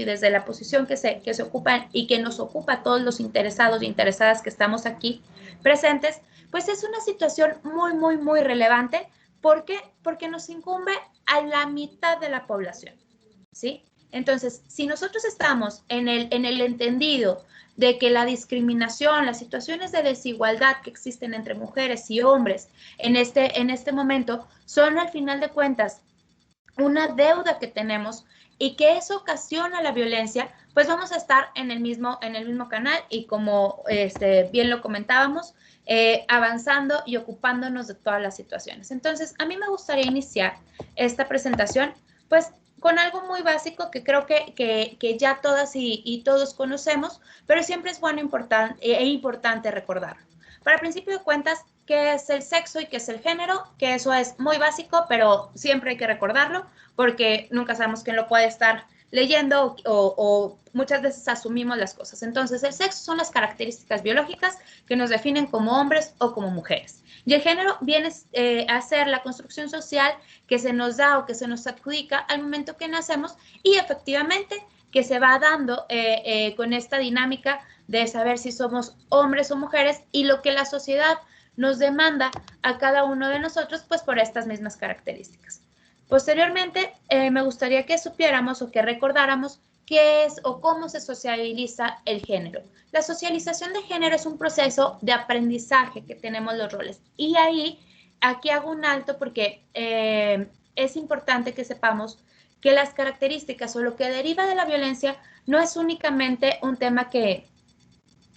y desde la posición que se ocupan y que nos ocupa a todos los interesados y interesadas que estamos aquí presentes, pues es una situación muy, muy, muy relevante. ¿Por qué? Porque nos incumbe a la mitad de la población, ¿sí? Entonces, si nosotros estamos en el entendido de que la discriminación, las situaciones de desigualdad que existen entre mujeres y hombres en este momento son, al final de cuentas, una deuda que tenemos y que eso ocasiona la violencia, pues vamos a estar en el mismo canal y como bien lo comentábamos, avanzando y ocupándonos de todas las situaciones. Entonces, a mí me gustaría iniciar esta presentación, pues, con algo muy básico que creo que ya todas y todos conocemos, pero siempre es bueno importante recordarlo. Para principio de cuentas, ¿qué es el sexo y qué es el género? Que eso es muy básico, pero siempre hay que recordarlo porque nunca sabemos quién lo puede estar leyendo o muchas veces asumimos las cosas. Entonces, el sexo son las características biológicas que nos definen como hombres o como mujeres. Y el género viene a ser la construcción social que se nos da o que se nos adjudica al momento que nacemos y efectivamente que se va dando con esta dinámica de saber si somos hombres o mujeres y lo que la sociedad nos demanda a cada uno de nosotros, pues por estas mismas características. Posteriormente, me gustaría que supiéramos o que recordáramos qué es o cómo se socializa el género. La socialización de género es un proceso de aprendizaje que tenemos los roles. Y aquí hago un alto porque es importante que sepamos que las características o lo que deriva de la violencia no es únicamente un tema que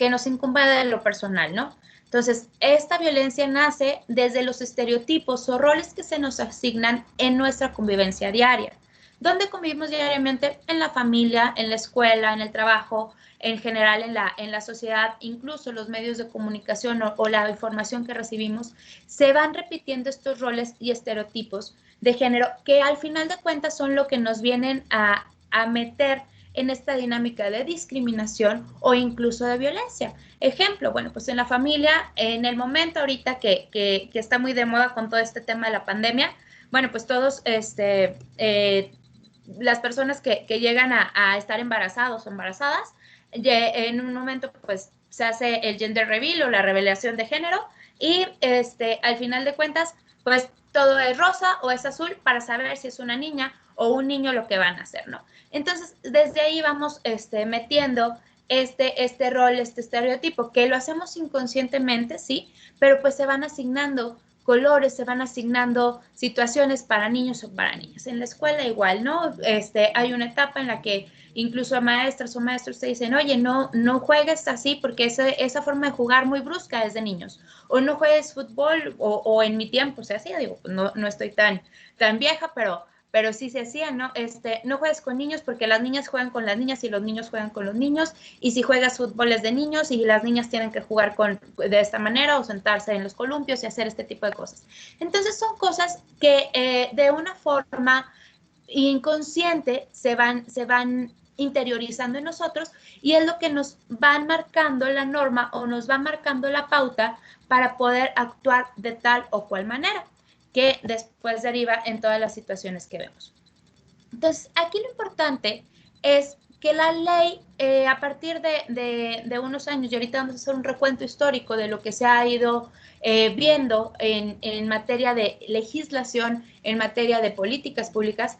nos incumbe de lo personal, ¿no? Entonces, esta violencia nace desde los estereotipos o roles que se nos asignan en nuestra convivencia diaria. ¿Dónde convivimos diariamente? En la familia, en la escuela, en el trabajo, en general en la sociedad, incluso los medios de comunicación o la información que recibimos, se van repitiendo estos roles y estereotipos de género que al final de cuentas son lo que nos vienen a meter en esta dinámica de discriminación o incluso de violencia. Ejemplo, bueno, pues en la familia, en el momento ahorita que está muy de moda con todo este tema de la pandemia, bueno, pues todos, las personas que llegan a estar embarazados o embarazadas, en un momento pues se hace el gender reveal o la revelación de género y al final de cuentas, pues todo es rosa o es azul para saber si es una niña o un niño lo que van a hacer, ¿no? Entonces, desde ahí vamos metiendo este rol, este estereotipo, que lo hacemos inconscientemente, sí, pero pues se van asignando colores, se van asignando situaciones para niños o para niñas. En la escuela igual, ¿no? Hay una etapa en la que incluso maestras o maestros te dicen, oye, no juegues así porque esa forma de jugar muy brusca es de niños. O no juegues fútbol o en mi tiempo se hacía, digo, no estoy tan vieja, pero sí se hacía, ¿no? No juegues con niños porque las niñas juegan con las niñas y los niños juegan con los niños, y si juegas fútbol es de niños y las niñas tienen que jugar de esta manera o sentarse en los columpios y hacer este tipo de cosas. Entonces son cosas que de una forma inconsciente se van interiorizando en nosotros y es lo que nos van marcando la norma o nos va marcando la pauta para poder actuar de tal o cual manera, que después deriva en todas las situaciones que vemos. Entonces, aquí lo importante es que la ley, a partir de unos años, y ahorita vamos a hacer un recuento histórico de lo que se ha ido viendo en materia de legislación, en materia de políticas públicas,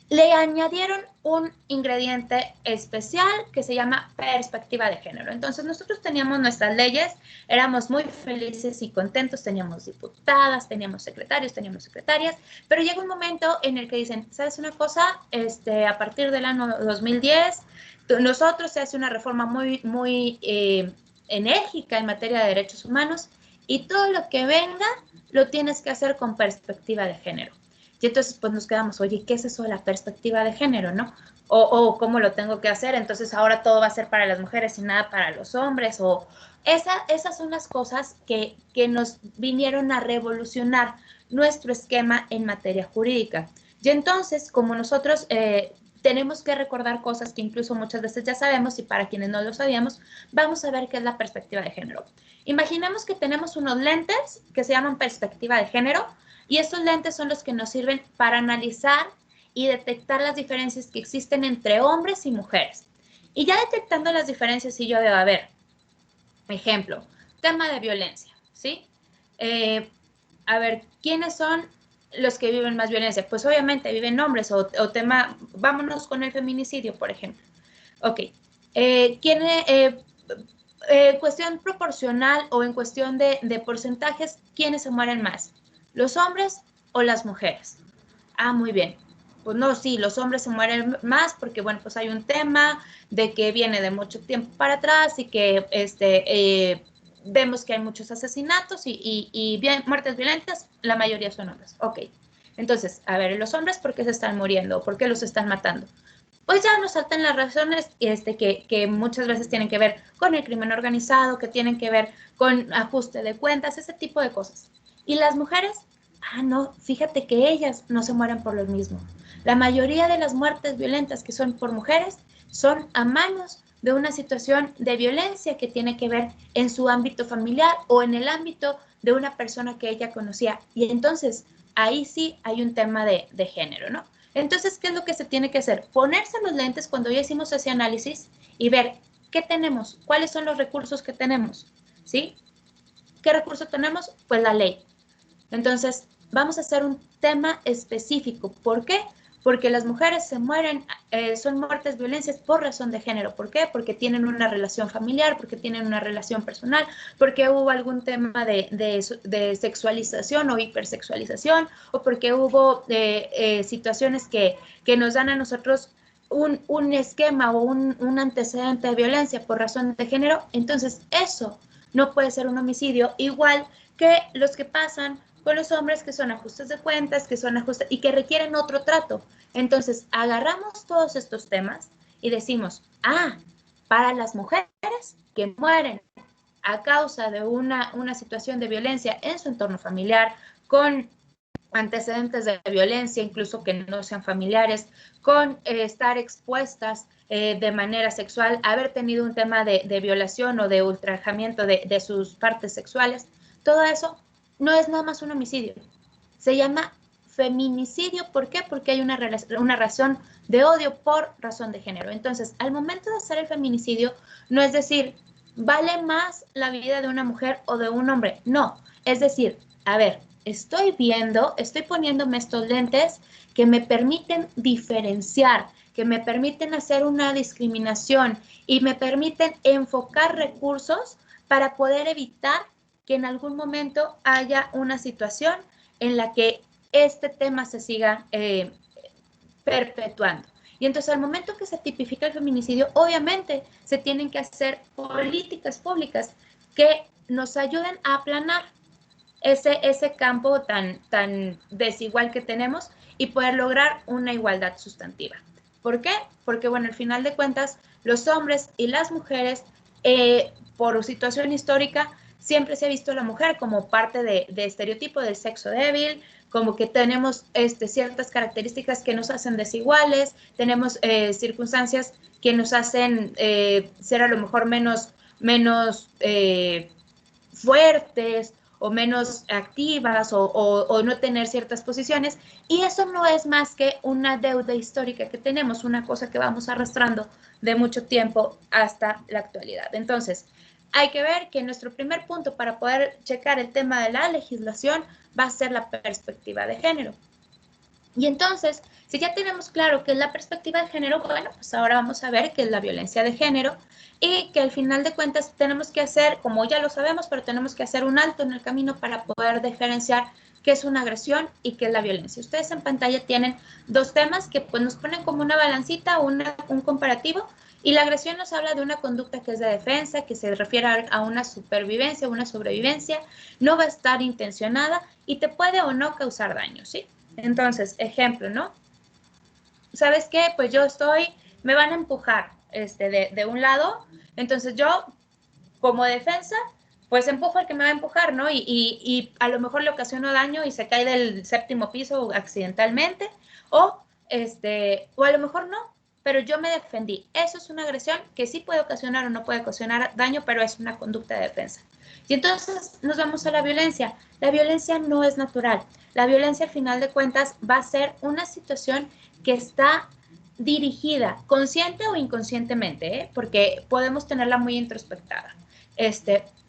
le añadieron un ingrediente especial que se llama perspectiva de género. Entonces nosotros teníamos nuestras leyes, éramos muy felices y contentos, teníamos diputadas, teníamos secretarios, teníamos secretarias, pero llega un momento en el que dicen, ¿sabes una cosa? A partir del año 2010, nosotros se hace una reforma muy enérgica en materia de derechos humanos y todo lo que venga lo tienes que hacer con perspectiva de género. Y entonces pues nos quedamos, oye, ¿qué es eso de la perspectiva de género, no? O cómo lo tengo que hacer, entonces ahora todo va a ser para las mujeres y nada para los hombres, o esas son las cosas que nos vinieron a revolucionar nuestro esquema en materia jurídica. Y entonces, como nosotros tenemos que recordar cosas que incluso muchas veces ya sabemos y para quienes no lo sabíamos, vamos a ver qué es la perspectiva de género. Imaginemos que tenemos unos lentes que se llaman perspectiva de género, y estos lentes son los que nos sirven para analizar y detectar las diferencias que existen entre hombres y mujeres. Y ya detectando las diferencias, sí yo veo, a ver, ejemplo, tema de violencia, ¿sí? A ver, ¿quiénes son los que viven más violencia? Pues obviamente viven hombres o tema, vámonos con el feminicidio, por ejemplo. Ok, ¿quién, cuestión proporcional o en cuestión de porcentajes, ¿quiénes se mueren más? ¿Los hombres o las mujeres? Ah, muy bien. Pues no, sí, los hombres se mueren más porque, bueno, pues hay un tema de que viene de mucho tiempo para atrás y que vemos que hay muchos asesinatos y bien, muertes violentas, la mayoría son hombres. Ok. Entonces, a ver, ¿los hombres por qué se están muriendo? ¿Por qué los están matando? Pues ya nos saltan las razones que muchas veces tienen que ver con el crimen organizado, que tienen que ver con ajuste de cuentas, ese tipo de cosas. Y las mujeres, ah, no, fíjate que ellas no se mueren por lo mismo. La mayoría de las muertes violentas que son por mujeres son a manos de una situación de violencia que tiene que ver en su ámbito familiar o en el ámbito de una persona que ella conocía. Y entonces ahí sí hay un tema de género, ¿no? Entonces, ¿qué es lo que se tiene que hacer? Ponerse los lentes cuando ya hicimos ese análisis y ver qué tenemos, cuáles son los recursos que tenemos, ¿sí? ¿Qué recurso tenemos? Pues la ley. Entonces, vamos a hacer un tema específico. ¿Por qué? Porque las mujeres se mueren, son muertes violencias por razón de género. ¿Por qué? Porque tienen una relación familiar, porque tienen una relación personal, porque hubo algún tema de sexualización o hipersexualización, o porque hubo situaciones que nos dan a nosotros un esquema o un antecedente de violencia por razón de género. Entonces, eso no puede ser un homicidio igual que los que pasan con los hombres, que son ajustes de cuentas, que son ajustes y que requieren otro trato. Entonces, agarramos todos estos temas y decimos, ah, para las mujeres que mueren a causa de una situación de violencia en su entorno familiar, con antecedentes de violencia, incluso que no sean familiares, con estar expuestas de manera sexual, haber tenido un tema de violación o de ultrajamiento de sus partes sexuales, todo eso no es nada más un homicidio. Se llama feminicidio. ¿Por qué? Porque hay una razón de odio por razón de género. Entonces, al momento de hacer el feminicidio, no es decir, vale más la vida de una mujer o de un hombre. No, es decir, a ver, estoy poniéndome estos lentes que me permiten diferenciar, que me permiten hacer una discriminación y me permiten enfocar recursos para poder evitar que en algún momento haya una situación en la que este tema se siga perpetuando. Y entonces al momento que se tipifica el feminicidio, obviamente se tienen que hacer políticas públicas que nos ayuden a aplanar ese campo tan desigual que tenemos y poder lograr una igualdad sustantiva. ¿Por qué? Porque, bueno, al final de cuentas, los hombres y las mujeres, por situación histórica, siempre se ha visto a la mujer como parte de estereotipo del sexo débil, como que tenemos ciertas características que nos hacen desiguales, tenemos circunstancias que nos hacen ser a lo mejor menos fuertes o menos activas o no tener ciertas posiciones. Y eso no es más que una deuda histórica que tenemos, una cosa que vamos arrastrando de mucho tiempo hasta la actualidad. Entonces, hay que ver que nuestro primer punto para poder checar el tema de la legislación va a ser la perspectiva de género. Y entonces, si ya tenemos claro qué es la perspectiva de género, bueno, pues ahora vamos a ver qué es la violencia de género y que al final de cuentas tenemos que hacer, como ya lo sabemos, pero tenemos que hacer un alto en el camino para poder diferenciar qué es una agresión y qué es la violencia. Ustedes en pantalla tienen dos temas que pues nos ponen como una balancita, un comparativo, y la agresión nos habla de una conducta que es de defensa, que se refiere a una supervivencia, una sobrevivencia, no va a estar intencionada y te puede o no causar daño, ¿sí? Entonces, ejemplo, ¿no? ¿Sabes qué? Pues me van a empujar de un lado, entonces yo, como defensa, pues empujo al que me va a empujar, ¿no? Y a lo mejor le ocasiono daño y se cae del séptimo piso accidentalmente, o, o a lo mejor no, pero yo me defendí. Eso es una agresión que sí puede ocasionar o no puede ocasionar daño, pero es una conducta de defensa. Y entonces nos vamos a la violencia. La violencia no es natural. La violencia, al final de cuentas, va a ser una situación que está dirigida, consciente o inconscientemente, ¿eh? Porque podemos tenerla muy introspectada.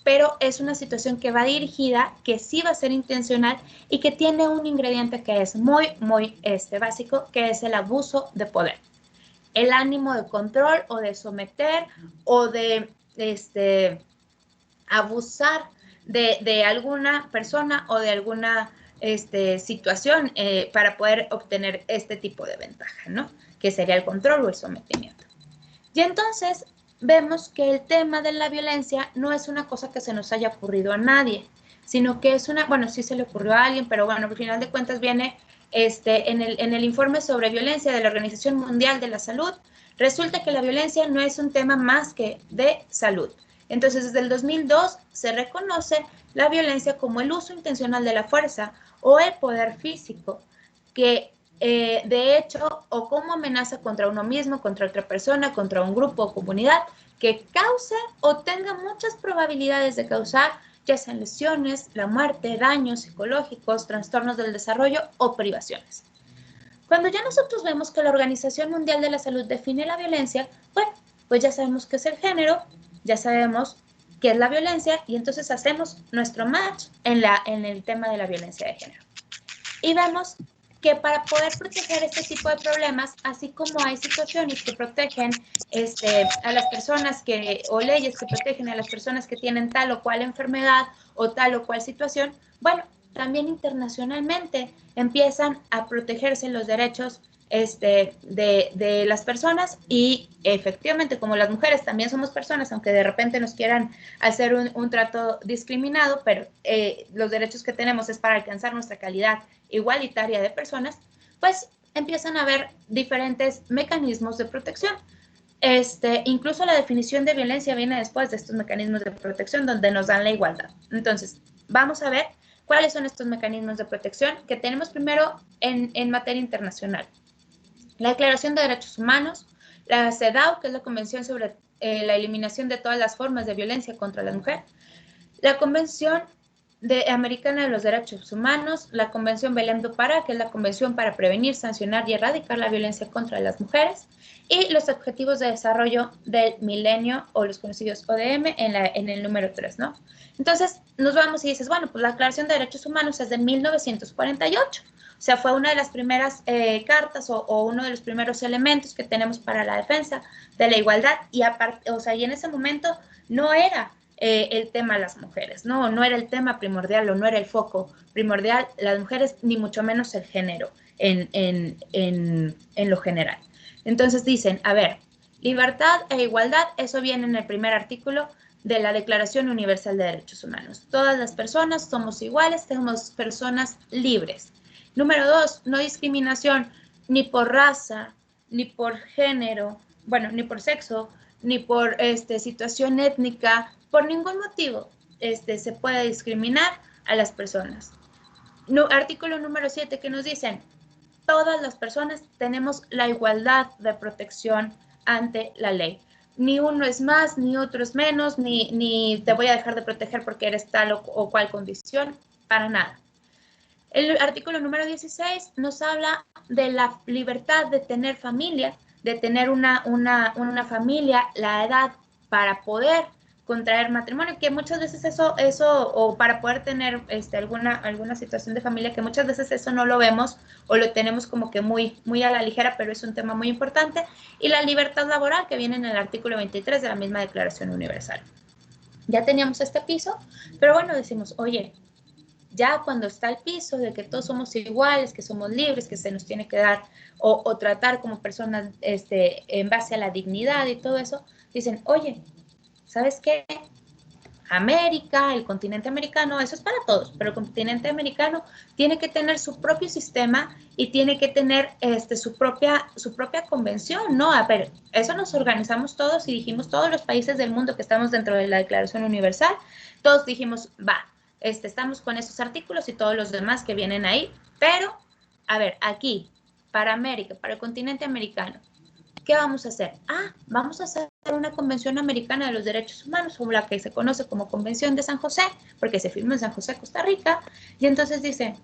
Pero es una situación que va dirigida, que sí va a ser intencional y que tiene un ingrediente que es muy, muy básico, que es el abuso de poder. El ánimo de control o de someter o de abusar de alguna persona o de alguna situación para poder obtener este tipo de ventaja, ¿no? Que sería el control o el sometimiento. Y entonces vemos que el tema de la violencia no es una cosa que se nos haya ocurrido a nadie, sino que es una, bueno, sí se le ocurrió a alguien, pero bueno, al final de cuentas viene en el informe sobre violencia de la Organización Mundial de la Salud, resulta que la violencia no es un tema más que de salud. Entonces, desde el 2002 se reconoce la violencia como el uso intencional de la fuerza o el poder físico, que de hecho, o como amenaza contra uno mismo, contra otra persona, contra un grupo o comunidad, que cause o tenga muchas probabilidades de causar, ya sean lesiones, la muerte, daños psicológicos, trastornos del desarrollo o privaciones. Cuando ya nosotros vemos que la Organización Mundial de la Salud define la violencia, bueno, pues ya sabemos qué es el género, ya sabemos qué es la violencia y entonces hacemos nuestro match en el tema de la violencia de género. Y vemos que para poder proteger este tipo de problemas, así como hay situaciones que protegen a las personas o leyes que protegen a las personas que tienen tal o cual enfermedad o tal o cual situación, bueno, también internacionalmente empiezan a protegerse los derechos de las personas y efectivamente como las mujeres también somos personas, aunque de repente nos quieran hacer un trato discriminado, pero los derechos que tenemos es para alcanzar nuestra calidad igualitaria de personas, pues empiezan a haber diferentes mecanismos de protección. Incluso la definición de violencia viene después de estos mecanismos de protección donde nos dan la igualdad. Entonces, vamos a ver cuáles son estos mecanismos de protección que tenemos primero en materia internacional. La Declaración de Derechos Humanos, la CEDAW, que es la Convención sobre la eliminación de todas las formas de violencia contra la mujer, la Convención Americana de los Derechos Humanos, la Convención Belém do Pará, que es la Convención para prevenir, sancionar y erradicar la violencia contra las mujeres, y los Objetivos de Desarrollo del Milenio, o los conocidos ODM, en el número 3, ¿no? Entonces, nos vamos y dices, bueno, pues la Declaración de Derechos Humanos es de 1948, o sea, fue una de las primeras cartas o uno de los primeros elementos que tenemos para la defensa de la igualdad, y en ese momento no era el tema de las mujeres, no era el tema primordial o no era el foco primordial las mujeres, ni mucho menos el género en lo general. Entonces dicen, a ver, libertad e igualdad, eso viene en el primer artículo de la Declaración Universal de Derechos Humanos. Todas las personas somos iguales, somos personas libres. Número 2, no discriminación ni por raza, ni por género, bueno, ni por sexo, ni por situación étnica, por ningún motivo se puede discriminar a las personas. Artículo número 7 que nos dicen, todas las personas tenemos la igualdad de protección ante la ley. Ni uno es más, ni otro es menos, ni te voy a dejar de proteger porque eres tal o cual condición, para nada. El artículo número 16 nos habla de la libertad de tener familia, de tener una familia, la edad para poder contraer matrimonio, que muchas veces eso o para poder tener alguna situación de familia, que muchas veces eso no lo vemos o lo tenemos como que muy, muy a la ligera, pero es un tema muy importante, y la libertad laboral que viene en el artículo 23 de la misma Declaración Universal. Ya teníamos este piso, pero bueno, decimos, oye, ya cuando está el piso de que todos somos iguales, que somos libres, que se nos tiene que dar o tratar como personas en base a la dignidad y todo eso, dicen, oye, ¿sabes qué? América, el continente americano, eso es para todos, pero el continente americano tiene que tener su propio sistema y tiene que tener su propia convención, ¿no? A ver, eso nos organizamos todos y dijimos, todos los países del mundo que estamos dentro de la Declaración Universal, todos dijimos, va, estamos con esos artículos y todos los demás que vienen ahí, pero, a ver, aquí, para América, para el continente americano, ¿qué vamos a hacer? Vamos a hacer una Convención Americana de los Derechos Humanos, o la que se conoce como Convención de San José, porque se firmó en San José, Costa Rica, y entonces dice,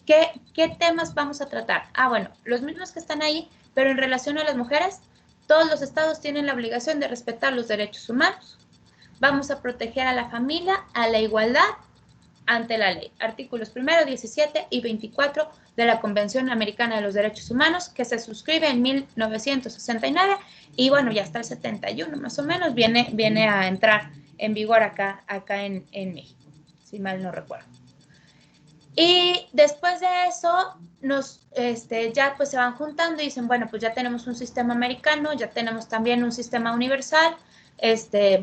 ¿qué temas vamos a tratar? Bueno, los mismos que están ahí, pero en relación a las mujeres, todos los estados tienen la obligación de respetar los derechos humanos. Vamos a proteger a la familia, a la igualdad ante la ley. Artículos 1, 17 y 24 de la Convención Americana de los Derechos Humanos, que se suscribe en 1969 y bueno, ya hasta el 71 más o menos viene a entrar en vigor acá en México, si mal no recuerdo. Y después de eso, ya pues se van juntando y dicen, bueno, pues ya tenemos un sistema americano, ya tenemos también un sistema universal,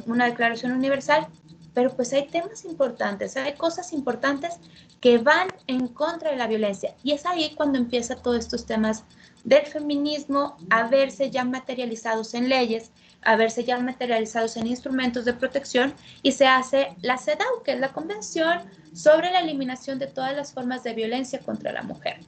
una declaración universal, pero pues hay temas importantes, hay cosas importantes que van en contra de la violencia. Y es ahí cuando empieza todos estos temas del feminismo a verse ya materializados en leyes, a verse ya materializados en instrumentos de protección, y se hace la CEDAW, que es la Convención sobre la eliminación de todas las formas de violencia contra la mujer.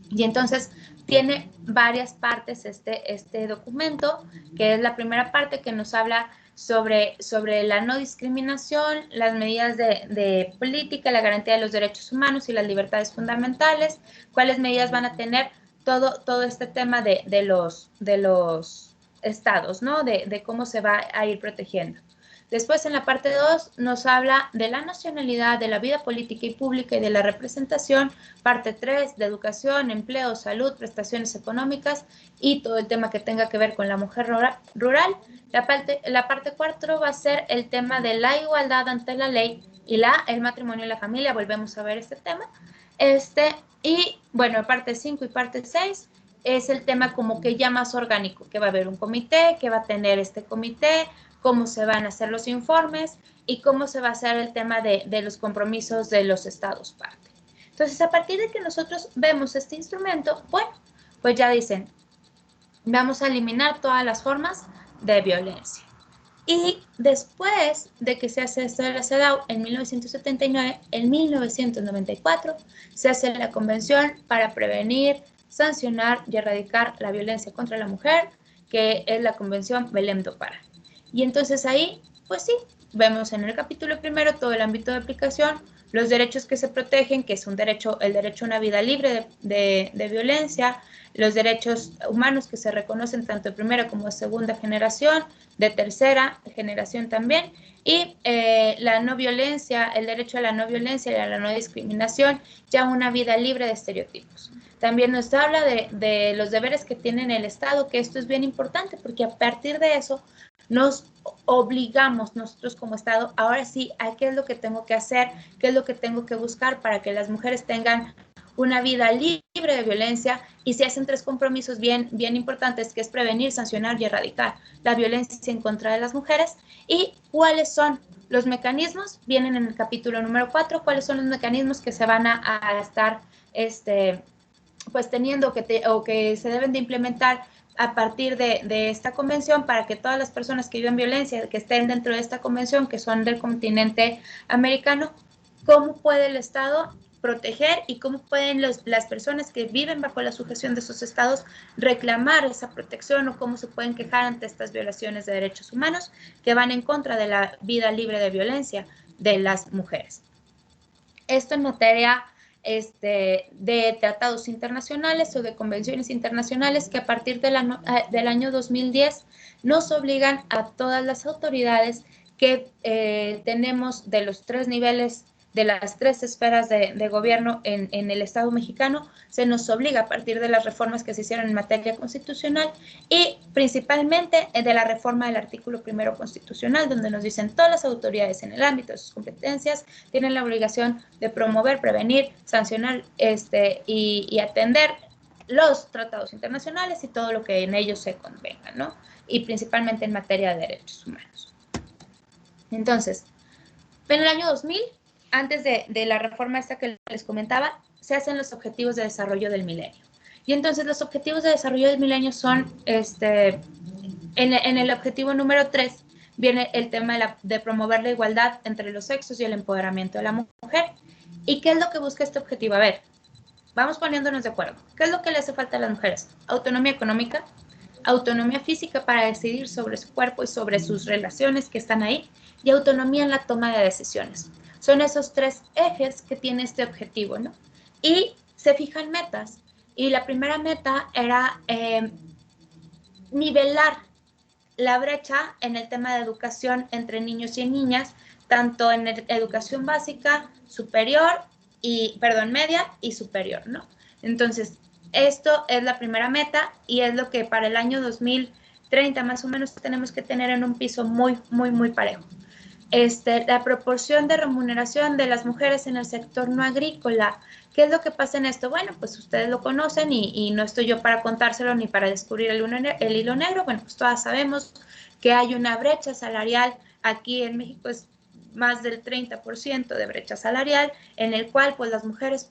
Y entonces tiene varias partes este documento, que es la primera parte que nos habla sobre la no discriminación, las medidas de política, la garantía de los derechos humanos y las libertades fundamentales, cuáles medidas van a tener todo este tema de los estados, ¿no? De cómo se va a ir protegiendo. Después, en la parte 2, nos habla de la nacionalidad, de la vida política y pública y de la representación. Parte 3, de educación, empleo, salud, prestaciones económicas y todo el tema que tenga que ver con la mujer rural. La parte 4 va a ser el tema de la igualdad ante la ley y el matrimonio y la familia. Volvemos a ver este tema. Y bueno, parte 5 y parte 6 es el tema como que ya más orgánico, que va a haber un comité, que va a tener este comité, cómo se van a hacer los informes y cómo se va a hacer el tema de los compromisos de los estados parte. Entonces, a partir de que nosotros vemos este instrumento, bueno, pues ya dicen, vamos a eliminar todas las formas de violencia. Y después de que se hace esto de la CEDAW en 1979, en 1994 se hace la Convención para prevenir, sancionar y erradicar la violencia contra la mujer, que es la Convención Belém do Pará. Y entonces ahí, pues sí, vemos en el capítulo primero todo el ámbito de aplicación, los derechos que se protegen, que es el derecho a una vida libre de violencia, los derechos humanos que se reconocen tanto de primera como de segunda generación, de tercera generación también, y la no violencia, el derecho a la no violencia y a la no discriminación, ya una vida libre de estereotipos. También nos habla de los deberes que tiene el Estado, que esto es bien importante, porque a partir de eso nos obligamos nosotros como Estado, ahora sí, a qué es lo que tengo que hacer, qué es lo que tengo que buscar para que las mujeres tengan una vida libre de violencia, y se hacen 3 compromisos bien importantes, que es prevenir, sancionar y erradicar la violencia en contra de las mujeres. ¿Y cuáles son los mecanismos? Vienen en el capítulo número 4, cuáles son los mecanismos que se van a estar pues teniendo o que se deben de implementar a partir de esta convención, para que todas las personas que viven violencia, que estén dentro de esta convención, que son del continente americano, cómo puede el Estado proteger y cómo pueden las personas que viven bajo la sujeción de esos estados reclamar esa protección, o cómo se pueden quejar ante estas violaciones de derechos humanos que van en contra de la vida libre de violencia de las mujeres. Esto en materia de tratados internacionales o de convenciones internacionales, que a partir del año 2010 nos obligan a todas las autoridades que tenemos de los 3 niveles, de las 3 esferas de gobierno en el Estado mexicano. Se nos obliga a partir de las reformas que se hicieron en materia constitucional, y principalmente de la reforma del artículo 1 constitucional, donde nos dicen todas las autoridades en el ámbito de sus competencias tienen la obligación de promover, prevenir, sancionar y atender los tratados internacionales y todo lo que en ellos se convenga, ¿no? Y principalmente en materia de derechos humanos. Entonces, en el año 2000, antes de la reforma esta que les comentaba, se hacen los objetivos de desarrollo del milenio. Y entonces los objetivos de desarrollo del milenio son, en el objetivo número 3, viene el tema de promover la igualdad entre los sexos y el empoderamiento de la mujer. ¿Y qué es lo que busca este objetivo? A ver, vamos poniéndonos de acuerdo. ¿Qué es lo que le hace falta a las mujeres? Autonomía económica, autonomía física para decidir sobre su cuerpo y sobre sus relaciones que están ahí, y autonomía en la toma de decisiones. Son esos tres ejes que tiene este objetivo, ¿no? Y se fijan metas. Y la primera meta era nivelar la brecha en el tema de educación entre niños y niñas, tanto en educación básica, superior y, perdón, media y superior, ¿no? Entonces, esto es la primera meta y es lo que para el año 2030 más o menos tenemos que tener en un piso muy, muy, muy parejo. La proporción de remuneración de las mujeres en el sector no agrícola. ¿Qué es lo que pasa en esto? Bueno, pues ustedes lo conocen y no estoy yo para contárselo ni para descubrir el hilo negro. Bueno, pues todas sabemos que hay una brecha salarial. Aquí en México es más del 30% de brecha salarial, en el cual pues las mujeres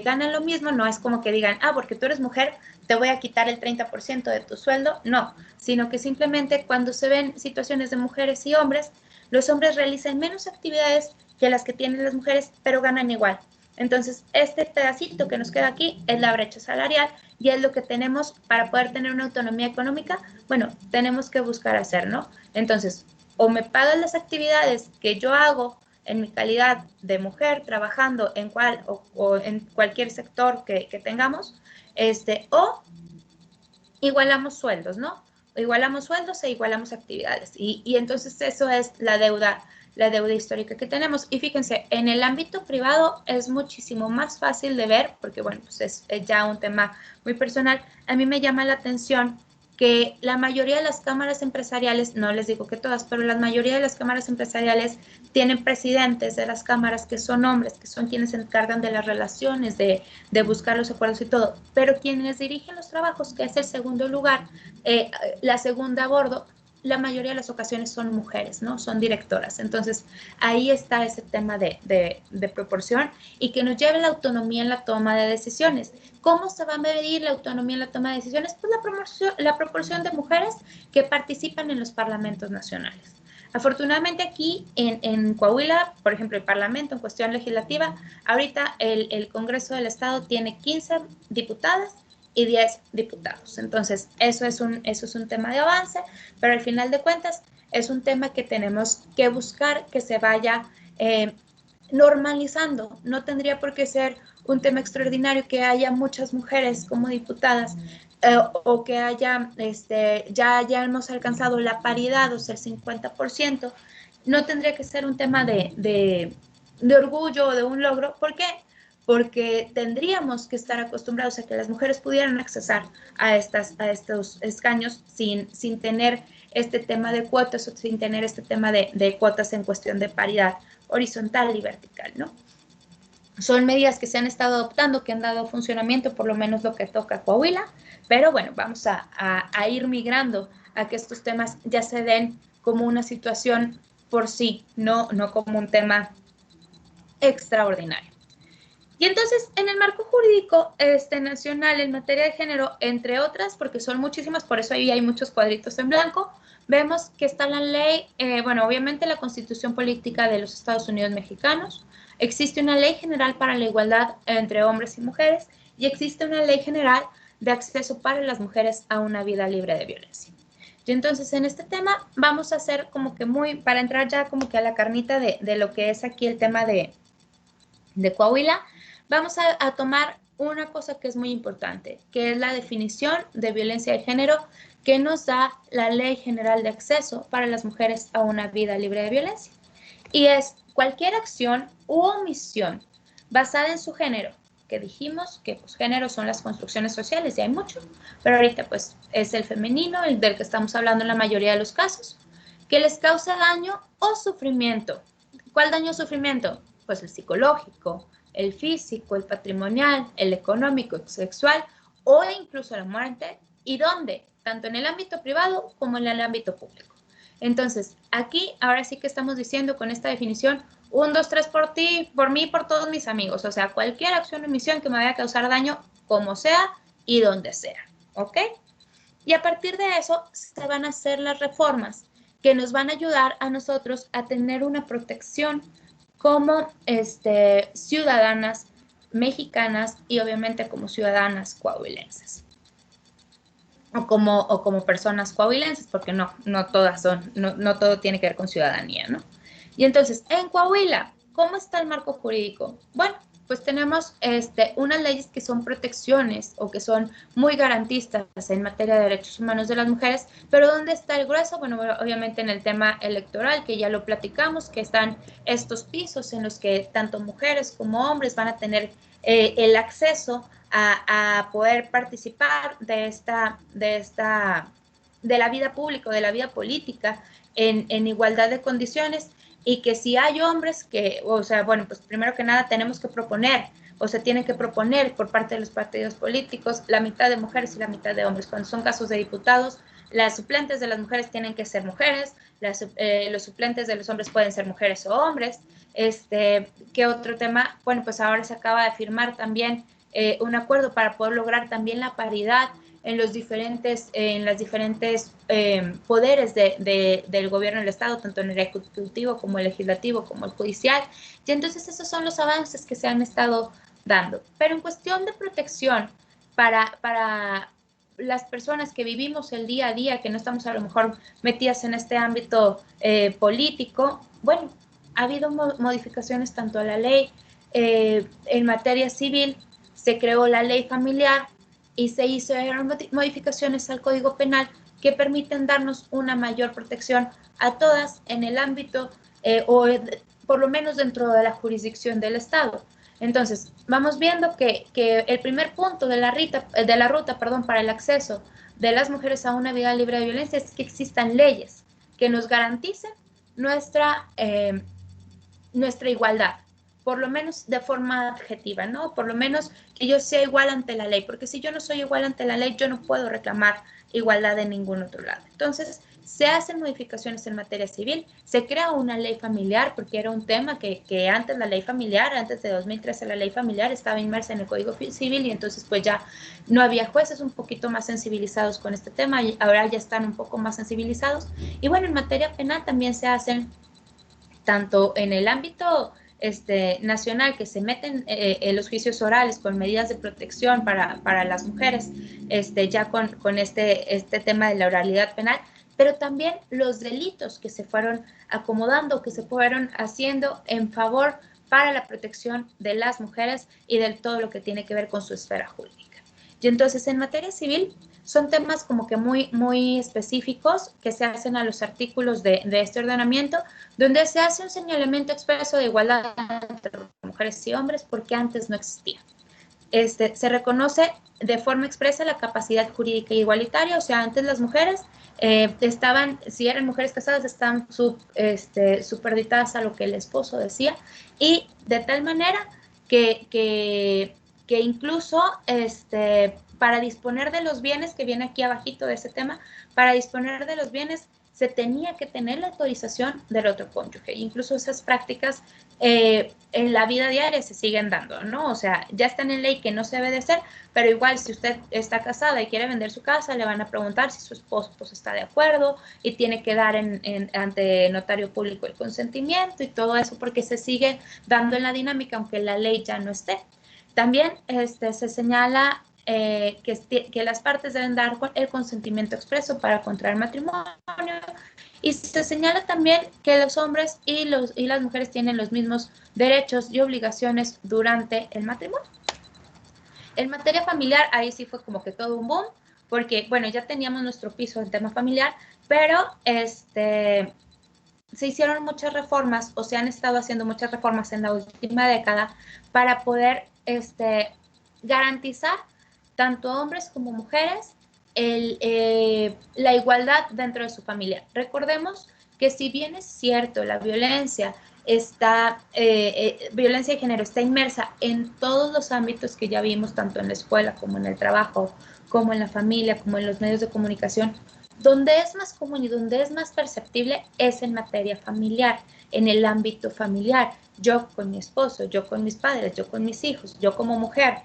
ganan lo mismo. No es como que digan, porque tú eres mujer, te voy a quitar el 30% de tu sueldo. No, sino que simplemente cuando se ven situaciones de mujeres y hombres, los hombres realizan menos actividades que las que tienen las mujeres, pero ganan igual. Entonces, este pedacito que nos queda aquí es la brecha salarial y es lo que tenemos para poder tener una autonomía económica. Bueno, tenemos que buscar hacer, ¿no? Entonces, o me pagan las actividades que yo hago en mi calidad de mujer trabajando o en cualquier sector que tengamos, o igualamos sueldos, ¿no? Igualamos sueldos e igualamos actividades. Y entonces eso es la deuda histórica que tenemos. Y fíjense, en el ámbito privado es muchísimo más fácil de ver, porque bueno, pues es ya un tema muy personal. A mí me llama la atención que la mayoría de las cámaras empresariales, no les digo que todas, pero la mayoría de las cámaras empresariales tienen presidentes de las cámaras que son hombres, que son quienes se encargan de las relaciones, de buscar los acuerdos y todo, pero quienes dirigen los trabajos, que es el segundo lugar, la segunda a bordo, la mayoría de las ocasiones son mujeres, ¿no? Son directoras. Entonces, ahí está ese tema de proporción y que nos lleve la autonomía en la toma de decisiones. ¿Cómo se va a medir la autonomía en la toma de decisiones? Pues la proporción de mujeres que participan en los parlamentos nacionales. Afortunadamente aquí en Coahuila, por ejemplo, el Parlamento en cuestión legislativa, ahorita el Congreso del Estado tiene 15 diputadas y 10 diputados. Entonces, eso es un tema de avance, pero al final de cuentas es un tema que tenemos que buscar que se vaya normalizando. No tendría por qué ser un tema extraordinario que haya muchas mujeres como diputadas, o que ya hemos alcanzado la paridad, o sea, el 50%, no tendría que ser un tema de orgullo o de un logro. ¿Por qué? Porque tendríamos que estar acostumbrados a que las mujeres pudieran accesar a estos escaños sin tener este tema de cuotas o sin tener este tema de cuotas en cuestión de paridad horizontal y vertical, ¿no? Son medidas que se han estado adoptando, que han dado funcionamiento, por lo menos lo que toca a Coahuila, pero bueno, vamos a ir migrando a que estos temas ya se den como una situación por sí, no como un tema extraordinario. Y entonces, en el marco jurídico nacional en materia de género, entre otras, porque son muchísimas, por eso ahí hay muchos cuadritos en blanco, vemos que está la ley, bueno, obviamente la Constitución Política de los Estados Unidos Mexicanos, existe una ley general para la igualdad entre hombres y mujeres, y existe una ley general de acceso para las mujeres a una vida libre de violencia. Y entonces, en este tema vamos a hacer como que para entrar ya como que a la carnita de lo que es aquí el tema de Coahuila, vamos a tomar una cosa que es muy importante, que es la definición de violencia de género que nos da la Ley General de Acceso para las mujeres a una vida libre de violencia. Y es cualquier acción u omisión basada en su género, que dijimos que pues género son las construcciones sociales y hay mucho, pero ahorita pues es el femenino, el del que estamos hablando en la mayoría de los casos, que les causa daño o sufrimiento. ¿Cuál daño o sufrimiento? Pues el psicológico, el físico, el patrimonial, el económico, el sexual o incluso la muerte. ¿Y dónde? Tanto en el ámbito privado como en el ámbito público. Entonces, aquí ahora sí que estamos diciendo con esta definición, 1, 2, 3 por ti, por mí, por todos mis amigos. O sea, cualquier acción o omisión que me vaya a causar daño, como sea y donde sea. ¿Ok? Y a partir de eso se van a hacer las reformas que nos van a ayudar a nosotros a tener una protección como ciudadanas mexicanas y obviamente como ciudadanas coahuilenses. o como personas coahuilenses, porque no todas son, no todo tiene que ver con ciudadanía, ¿no? Y entonces, en Coahuila, ¿cómo está el marco jurídico? Bueno, pues tenemos unas leyes que son protecciones o que son muy garantistas en materia de derechos humanos de las mujeres, pero ¿dónde está el grueso? Bueno, obviamente en el tema electoral, que ya lo platicamos, que están estos pisos en los que tanto mujeres como hombres van a tener el acceso a poder participar de la vida pública, de la vida política en igualdad de condiciones, y que si hay hombres que, o sea, bueno, pues primero que nada tenemos que proponer, o se tienen que proponer por parte de los partidos políticos la mitad de mujeres y la mitad de hombres. Cuando son casos de diputados, las suplentes de las mujeres tienen que ser mujeres, los suplentes de los hombres pueden ser mujeres o hombres. ¿Qué otro tema? Bueno, pues ahora se acaba de firmar también un acuerdo para poder lograr también la paridad en las diferentes poderes del gobierno del Estado, tanto en el ejecutivo como el legislativo como el judicial. Y entonces esos son los avances que se han estado dando. Pero en cuestión de protección para las personas que vivimos el día a día, que no estamos a lo mejor metidas en este ámbito político, bueno, ha habido modificaciones tanto a la ley en materia civil, se creó la ley familiar y se hicieron modificaciones al Código Penal que permiten darnos una mayor protección a todas en el ámbito o por lo menos dentro de la jurisdicción del Estado. Entonces, vamos viendo que el primer punto de la ruta para el acceso de las mujeres a una vida libre de violencia es que existan leyes que nos garanticen nuestra igualdad, por lo menos de forma adjetiva, ¿no? Por lo menos que yo sea igual ante la ley, porque si yo no soy igual ante la ley, yo no puedo reclamar igualdad en ningún otro lado. Entonces, se hacen modificaciones en materia civil, se crea una ley familiar, porque era un tema que antes la ley familiar, antes de 2013 la ley familiar estaba inmersa en el Código Civil y entonces pues ya no había jueces un poquito más sensibilizados con este tema y ahora ya están un poco más sensibilizados. Y bueno, en materia penal también se hacen tanto en el ámbito nacional, que se meten en los juicios orales con medidas de protección para las mujeres, ya con este tema de la oralidad penal, pero también los delitos que se fueron acomodando, que se fueron haciendo en favor para la protección de las mujeres y de todo lo que tiene que ver con su esfera jurídica. Y entonces en materia civil son temas como que muy específicos que se hacen a los artículos de este ordenamiento, donde se hace un señalamiento expreso de igualdad entre mujeres y hombres porque antes no existía. Se reconoce de forma expresa la capacidad jurídica igualitaria, o sea, antes las mujeres si eran mujeres casadas, estaban superditadas a lo que el esposo decía, y de tal manera que incluso para disponer de los bienes, que viene aquí abajito de ese tema, para disponer de los bienes se tenía que tener la autorización del otro cónyuge. Incluso esas prácticas en la vida diaria se siguen dando, ¿no? O sea, ya están en ley que no se debe de hacer, pero igual si usted está casada y quiere vender su casa, le van a preguntar si su esposo pues, está de acuerdo y tiene que dar ante notario público el consentimiento y todo eso, porque se sigue dando en la dinámica, aunque la ley ya no esté. También se señala que las partes deben dar el consentimiento expreso para contraer matrimonio, y se señala también que los hombres y las mujeres tienen los mismos derechos y obligaciones durante el matrimonio. En materia familiar, ahí sí fue como que todo un boom, porque, bueno, ya teníamos nuestro piso en tema familiar, pero se hicieron muchas reformas o se han estado haciendo muchas reformas en la última década para poder garantizar tanto hombres como mujeres la igualdad dentro de su familia. Recordemos que si bien es cierto, la violencia violencia de género está inmersa en todos los ámbitos que ya vimos, tanto en la escuela como en el trabajo, como en la familia, como en los medios de comunicación, donde es más común y donde es más perceptible es en materia familiar, en el ámbito familiar. Yo con mi esposo, yo con mis padres, yo con mis hijos, yo como mujer,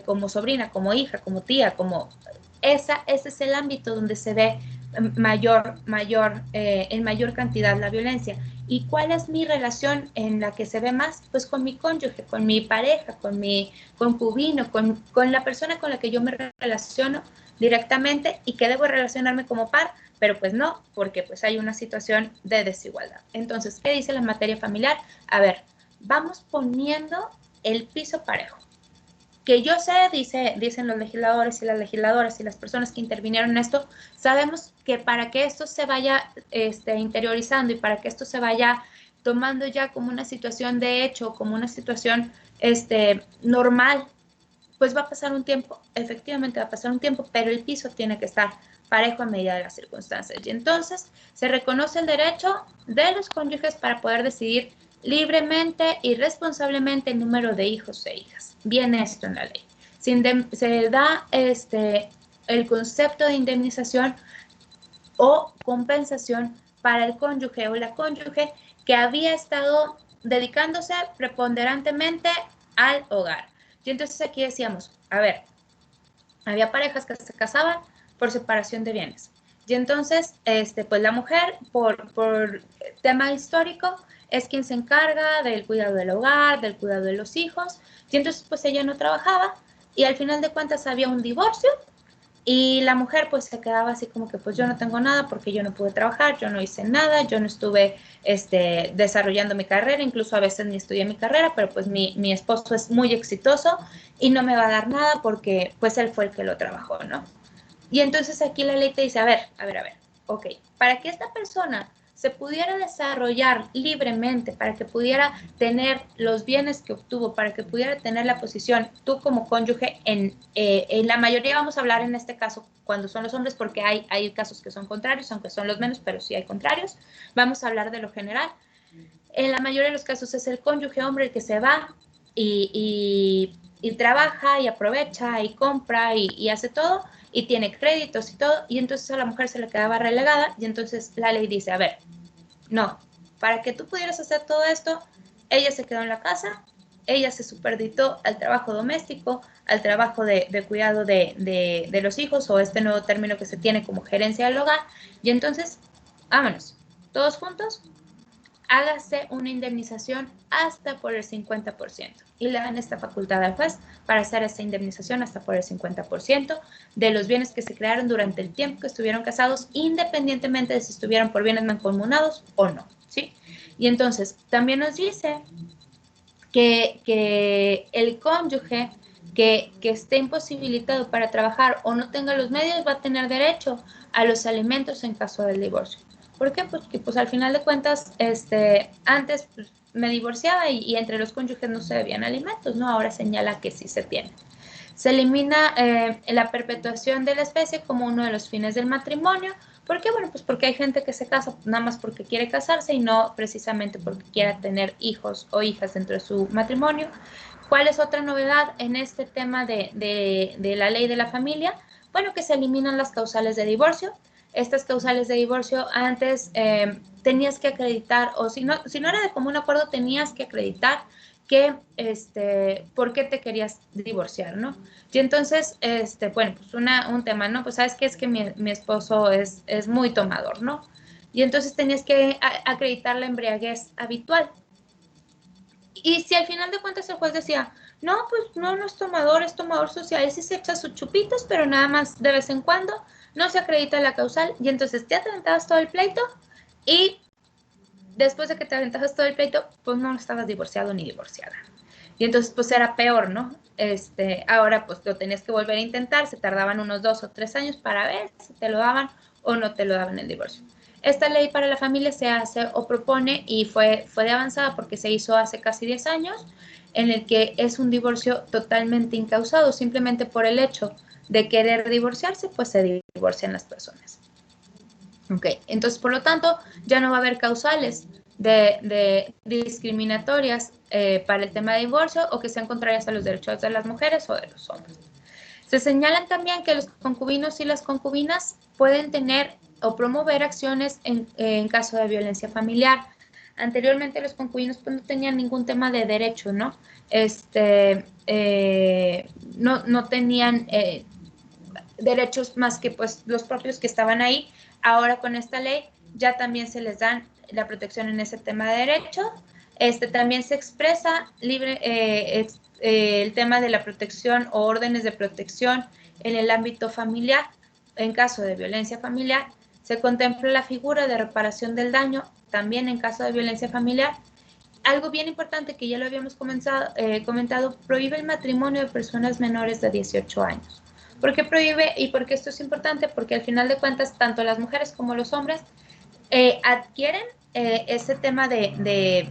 como sobrina, como hija, como tía, ese es el ámbito donde se ve en mayor cantidad la violencia. ¿Y cuál es mi relación en la que se ve más? Pues con mi cónyuge, con mi pareja, con mi concubino, con la persona con la que yo me relaciono directamente y que debo relacionarme como par, pero pues no, porque pues hay una situación de desigualdad. Entonces, ¿qué dice la materia familiar? A ver, vamos poniendo el piso parejo. Que yo sé, dicen los legisladores y las legisladoras y las personas que intervinieron en esto, sabemos que para que esto se vaya interiorizando y para que esto se vaya tomando ya como una situación de hecho, como una situación normal, pues va a pasar un tiempo, efectivamente va a pasar un tiempo, pero el piso tiene que estar parejo a medida de las circunstancias. Y entonces se reconoce el derecho de los cónyuges para poder decidir libremente y responsablemente el número de hijos e hijas. Viene esto en la ley. Se da el concepto de indemnización o compensación para el cónyuge o la cónyuge que había estado dedicándose preponderantemente al hogar. Y entonces aquí decíamos, a ver, había parejas que se casaban por separación de bienes. Y entonces, pues la mujer, por tema histórico, es quien se encarga del cuidado del hogar, del cuidado de los hijos. Y entonces, pues ella no trabajaba y al final de cuentas había un divorcio y la mujer pues se quedaba así como que pues yo no tengo nada porque yo no pude trabajar, yo no hice nada, yo no estuve desarrollando mi carrera, incluso a veces ni estudié mi carrera, pero pues mi esposo es muy exitoso y no me va a dar nada porque pues él fue el que lo trabajó, ¿no? Y entonces aquí la ley te dice, a ver, ok, para que esta persona se pudiera desarrollar libremente, para que pudiera tener los bienes que obtuvo, para que pudiera tener la posición, tú como cónyuge, en la mayoría vamos a hablar en este caso cuando son los hombres, porque hay casos que son contrarios, aunque son los menos, pero sí hay contrarios, vamos a hablar de lo general. En la mayoría de los casos es el cónyuge hombre el que se va y trabaja y aprovecha y compra y hace todo y tiene créditos y todo, y entonces a la mujer se le quedaba relegada y entonces la ley dice, a ver, no, para que tú pudieras hacer todo esto, ella se quedó en la casa, ella se superditó al trabajo doméstico, al trabajo de cuidado de los hijos o este nuevo término que se tiene como gerencia del hogar, y entonces, vámonos, todos juntos, hágase una indemnización hasta por el 50% y le dan esta facultad al juez para hacer esta indemnización hasta por el 50% de los bienes que se crearon durante el tiempo que estuvieron casados, independientemente de si estuvieron por bienes mancomunados o no, ¿sí? Y entonces también nos dice que el cónyuge que esté imposibilitado para trabajar o no tenga los medios va a tener derecho a los alimentos en caso del divorcio. ¿Por qué? Porque pues al final de cuentas, antes pues, me divorciaba y entre los cónyuges no se debían alimentos, ¿no? Ahora señala que sí se tiene. Se elimina la perpetuación de la especie como uno de los fines del matrimonio. ¿Por qué? Bueno, pues porque hay gente que se casa nada más porque quiere casarse y no precisamente porque quiera tener hijos o hijas dentro de su matrimonio. ¿Cuál es otra novedad en este tema de la ley de la familia? Bueno, que se eliminan las causales de divorcio. Estas causales de divorcio antes tenías que acreditar, o si no era de común acuerdo, tenías que acreditar que, por qué te querías divorciar, ¿no? Y entonces, bueno, pues un tema, ¿no? Pues sabes que es que mi esposo es muy tomador, ¿no? Y entonces tenías que acreditar la embriaguez habitual. Y si al final de cuentas el juez decía, no, pues no, no es tomador social, sí se echa sus chupitos, pero nada más de vez en cuando, no se acredita la causal, y entonces ya te aventabas todo el pleito, y después de que te aventabas todo el pleito, pues no estabas divorciado ni divorciada. Y entonces pues era peor, ¿no? Ahora pues lo tenías que volver a intentar, se tardaban unos 2 o 3 años para ver si te lo daban o no te lo daban el divorcio. Esta ley para la familia se hace o propone y fue de avanzada porque se hizo hace casi 10 años, en el que es un divorcio totalmente incausado, simplemente por el hecho de querer divorciarse, pues se divorcian las personas. Ok, entonces por lo tanto ya no va a haber causales de discriminatorias para el tema de divorcio o que sean contrarias a los derechos de las mujeres o de los hombres. Se señalan también que los concubinos y las concubinas pueden tener o promover acciones en caso de violencia familiar. Anteriormente los concubinos pues, no tenían ningún tema de derecho, ¿no? No tenían derechos más que pues los propios que estaban ahí. Ahora con esta ley ya también se les dan la protección en ese tema de derechos. También se expresa libre el tema de la protección o órdenes de protección en el ámbito familiar. En caso de violencia familiar, se contempla la figura de reparación del daño, también en caso de violencia familiar. Algo bien importante que ya lo habíamos comentado, prohíbe el matrimonio de personas menores de 18 años. ¿Por qué prohíbe y por qué esto es importante? Porque al final de cuentas, tanto las mujeres como los hombres adquieren ese tema de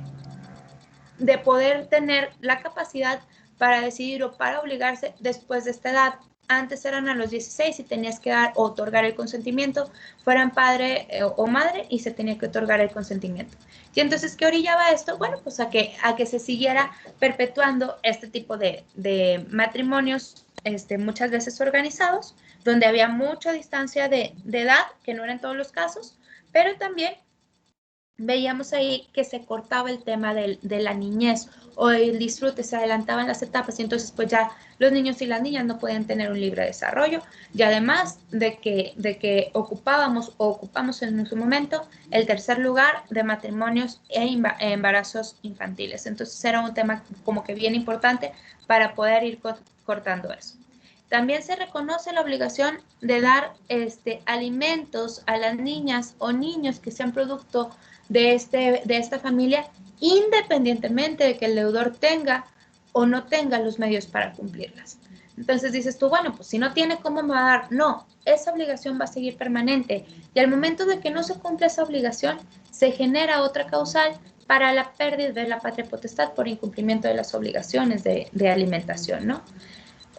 poder tener la capacidad para decidir o para obligarse después de esta edad. Antes eran a los 16 y tenías que dar o otorgar el consentimiento, fueran padre o madre, y se tenía que otorgar el consentimiento. Y entonces, ¿qué orillaba esto? Bueno, pues a que se siguiera perpetuando este tipo de matrimonios, muchas veces organizados, donde había mucha distancia de edad, que no era en todos los casos, pero también veíamos ahí que se cortaba el tema de la niñez o el disfrute, se adelantaban las etapas y entonces pues ya los niños y las niñas no pueden tener un libre desarrollo, y además de que ocupamos en su momento el tercer lugar de matrimonios e embarazos infantiles. Entonces era un tema como que bien importante para poder ir cortando eso. También se reconoce la obligación de dar alimentos a las niñas o niños que sean producto de esta familia, independientemente de que el deudor tenga o no tenga los medios para cumplirlas. Entonces dices tú, bueno, pues si no tiene, ¿cómo me va a dar? No, esa obligación va a seguir permanente. Y al momento de que no se cumple esa obligación, se genera otra causal para la pérdida de la patria potestad por incumplimiento de las obligaciones de alimentación, ¿no?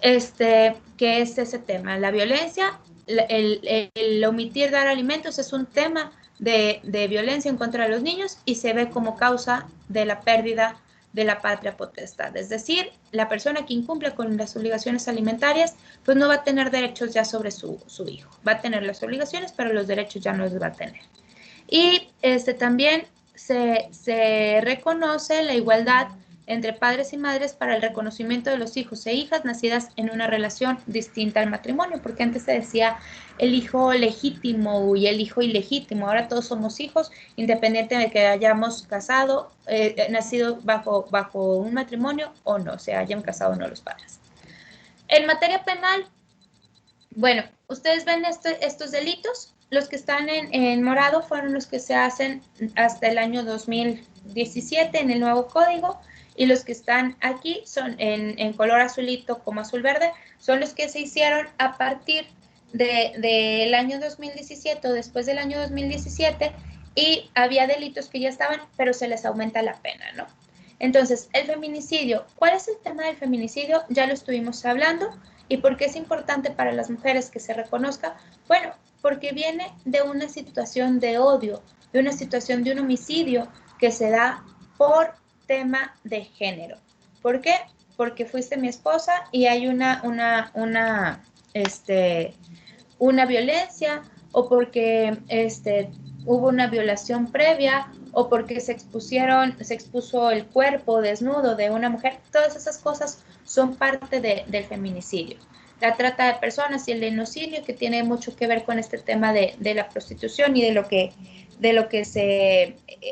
Que es ese tema. La violencia, el omitir dar alimentos es un tema de violencia en contra de los niños y se ve como causa de la pérdida de la patria potestad. Es decir, la persona que incumple con las obligaciones alimentarias, pues no va a tener derechos ya sobre su hijo. Va a tener las obligaciones, pero los derechos ya no los va a tener. Y también se reconoce la igualdad entre padres y madres para el reconocimiento de los hijos e hijas nacidas en una relación distinta al matrimonio, porque antes se decía el hijo legítimo y el hijo ilegítimo. Ahora todos somos hijos, independiente de que hayamos casado, nacido bajo un matrimonio o no, se hayan casado o no los padres. En materia penal, bueno, ustedes ven estos delitos. Los que están en morado fueron los que se hacen hasta el año 2017 en el nuevo código, y los que están aquí son en color azulito como azul verde, son los que se hicieron a partir del año 2017 o después del año 2017, y había delitos que ya estaban, pero se les aumenta la pena, ¿no? Entonces, el feminicidio, ¿cuál es el tema del feminicidio? Ya lo estuvimos hablando. ¿Y por qué es importante para las mujeres que se reconozca? Bueno, porque viene de una situación de odio, de una situación de un homicidio que se da por tema de género. ¿Por qué? Porque fuiste mi esposa y hay una violencia, o porque hubo una violación previa, o porque se expuso el cuerpo desnudo de una mujer. Todas esas cosas son parte del feminicidio. La trata de personas y el genocidio, que tiene mucho que ver con este tema de la prostitución y de lo que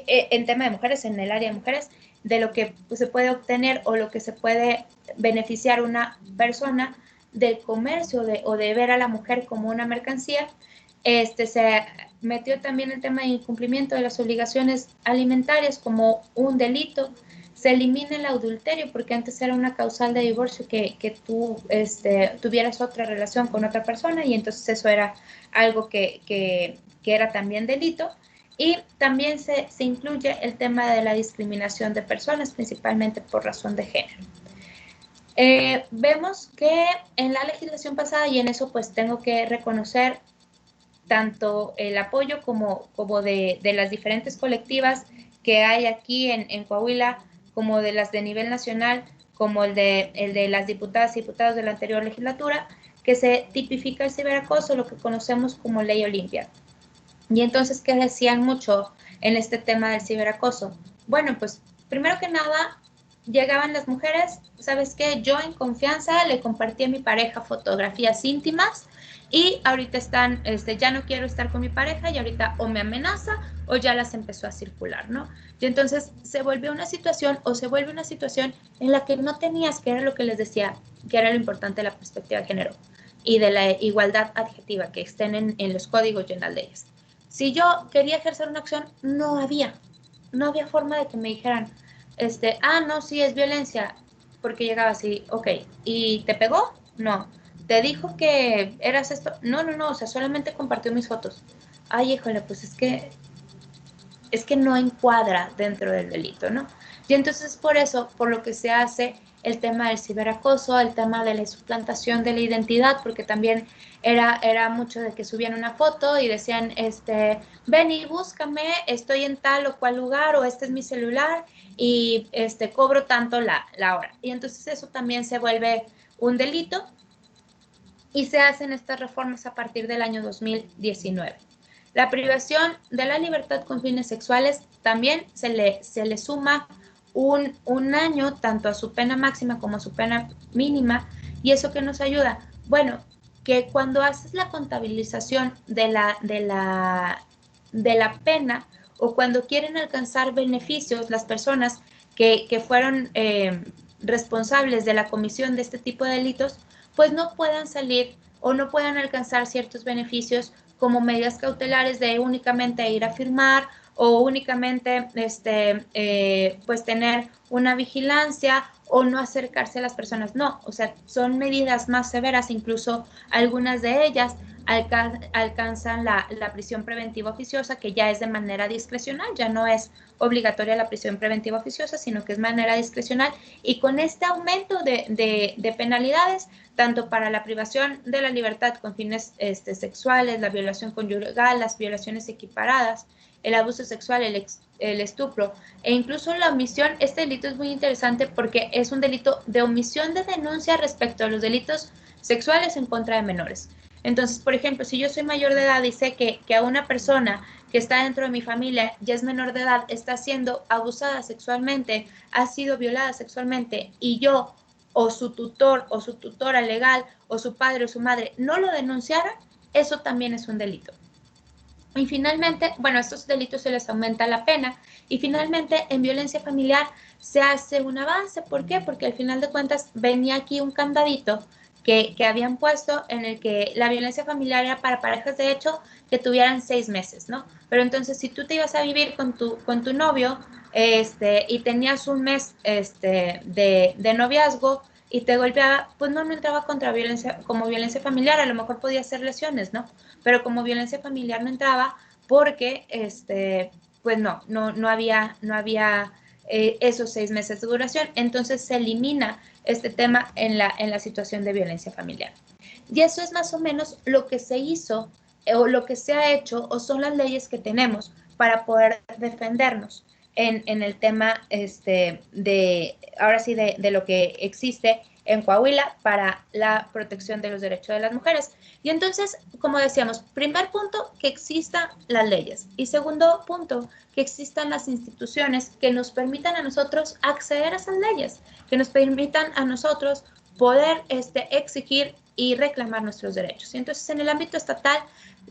en tema de mujeres, en el área de mujeres, de lo que se puede obtener o lo que se puede beneficiar una persona del comercio o de ver a la mujer como una mercancía. Se metió también el tema de incumplimiento de las obligaciones alimentarias como un delito. Se elimina el adulterio, porque antes era una causal de divorcio que tú tuvieras otra relación con otra persona, y entonces eso era algo que era también delito. Y también se incluye el tema de la discriminación de personas, principalmente por razón de género. Vemos que en la legislación pasada, y en eso pues tengo que reconocer tanto el apoyo como de las diferentes colectivas que hay aquí en Coahuila, como de las de nivel nacional, como el de las diputadas y diputados de la anterior legislatura, que se tipifica el ciberacoso, lo que conocemos como Ley Olimpia. Y entonces, ¿qué decían mucho en este tema del ciberacoso? Bueno, pues primero que nada, llegaban las mujeres, ¿sabes qué? Yo en confianza le compartí a mi pareja fotografías íntimas, y ahorita están, ya no quiero estar con mi pareja, y ahorita o me amenaza o ya las empezó a circular, ¿no? Y entonces se vuelve una situación en la que no tenías, que era lo que les decía, que era lo importante de la perspectiva de género. y de la igualdad adjetiva que estén en los códigos y en las leyes. Si yo quería ejercer una acción, no había forma de que me dijeran, no, sí, es violencia, porque llegaba así, ok, ¿y te pegó? No. ¿Te dijo que eras esto? No, no, no, o sea, solamente compartió mis fotos. Ay, híjole, pues es que no encuadra dentro del delito, ¿no? Y entonces por eso, por lo que se hace el tema del ciberacoso, el tema de la suplantación de la identidad, porque también era mucho de que subían una foto y decían, ven y búscame, estoy en tal o cual lugar, o este es mi celular, y cobro tanto la hora. Y entonces eso también se vuelve un delito y se hacen estas reformas a partir del año 2019. La privación de la libertad con fines sexuales también se le suma un año tanto a su pena máxima como a su pena mínima. ¿Y eso qué nos ayuda? Bueno, que cuando haces la contabilización de la pena o cuando quieren alcanzar beneficios las personas que fueron responsables de la comisión de este tipo de delitos, pues no puedan salir o no puedan alcanzar ciertos beneficios como medidas cautelares de únicamente ir a firmar o únicamente pues tener una vigilancia o no acercarse a las personas. No, o sea, son medidas más severas, incluso algunas de ellas alcanzan la prisión preventiva oficiosa, que ya es de manera discrecional, ya no es obligatoria la prisión preventiva oficiosa, sino que es manera discrecional. Y con este aumento de penalidades, tanto para la privación de la libertad con fines sexuales, la violación conyugal, las violaciones equiparadas, el abuso sexual, el estupro e incluso la omisión. Este delito es muy interesante porque es un delito de omisión de denuncia respecto a los delitos sexuales en contra de menores. Entonces, por ejemplo, si yo soy mayor de edad y sé que a una persona que está dentro de mi familia ya es menor de edad, está siendo abusada sexualmente, ha sido violada sexualmente, y yo o su tutor o su tutora legal o su padre o su madre no lo denunciaron, eso también es un delito. Y finalmente, bueno, a estos delitos se les aumenta la pena. Y finalmente, en violencia familiar se hace un avance. ¿Por qué? Porque al final de cuentas venía aquí un candadito que habían puesto en el que la violencia familiar era para parejas de hecho que tuvieran 6 meses, ¿no? Pero entonces, si tú te ibas a vivir con tu novio y tenías un mes de noviazgo y te golpeaba, pues no entraba como violencia familiar. A lo mejor podía ser lesiones, ¿no? Pero como violencia familiar no entraba porque pues no había esos 6 meses de duración. Entonces se elimina este tema en la situación de violencia familiar. Y eso es más o menos lo que se hizo o lo que se ha hecho, o son las leyes que tenemos para poder defendernos en el tema ahora sí, de lo que existe en Coahuila para la protección de los derechos de las mujeres. Y entonces, como decíamos, primer punto, que existan las leyes. Y segundo punto, que existan las instituciones que nos permitan a nosotros acceder a esas leyes, que nos permitan a nosotros poder exigir y reclamar nuestros derechos. Y entonces, en el ámbito estatal,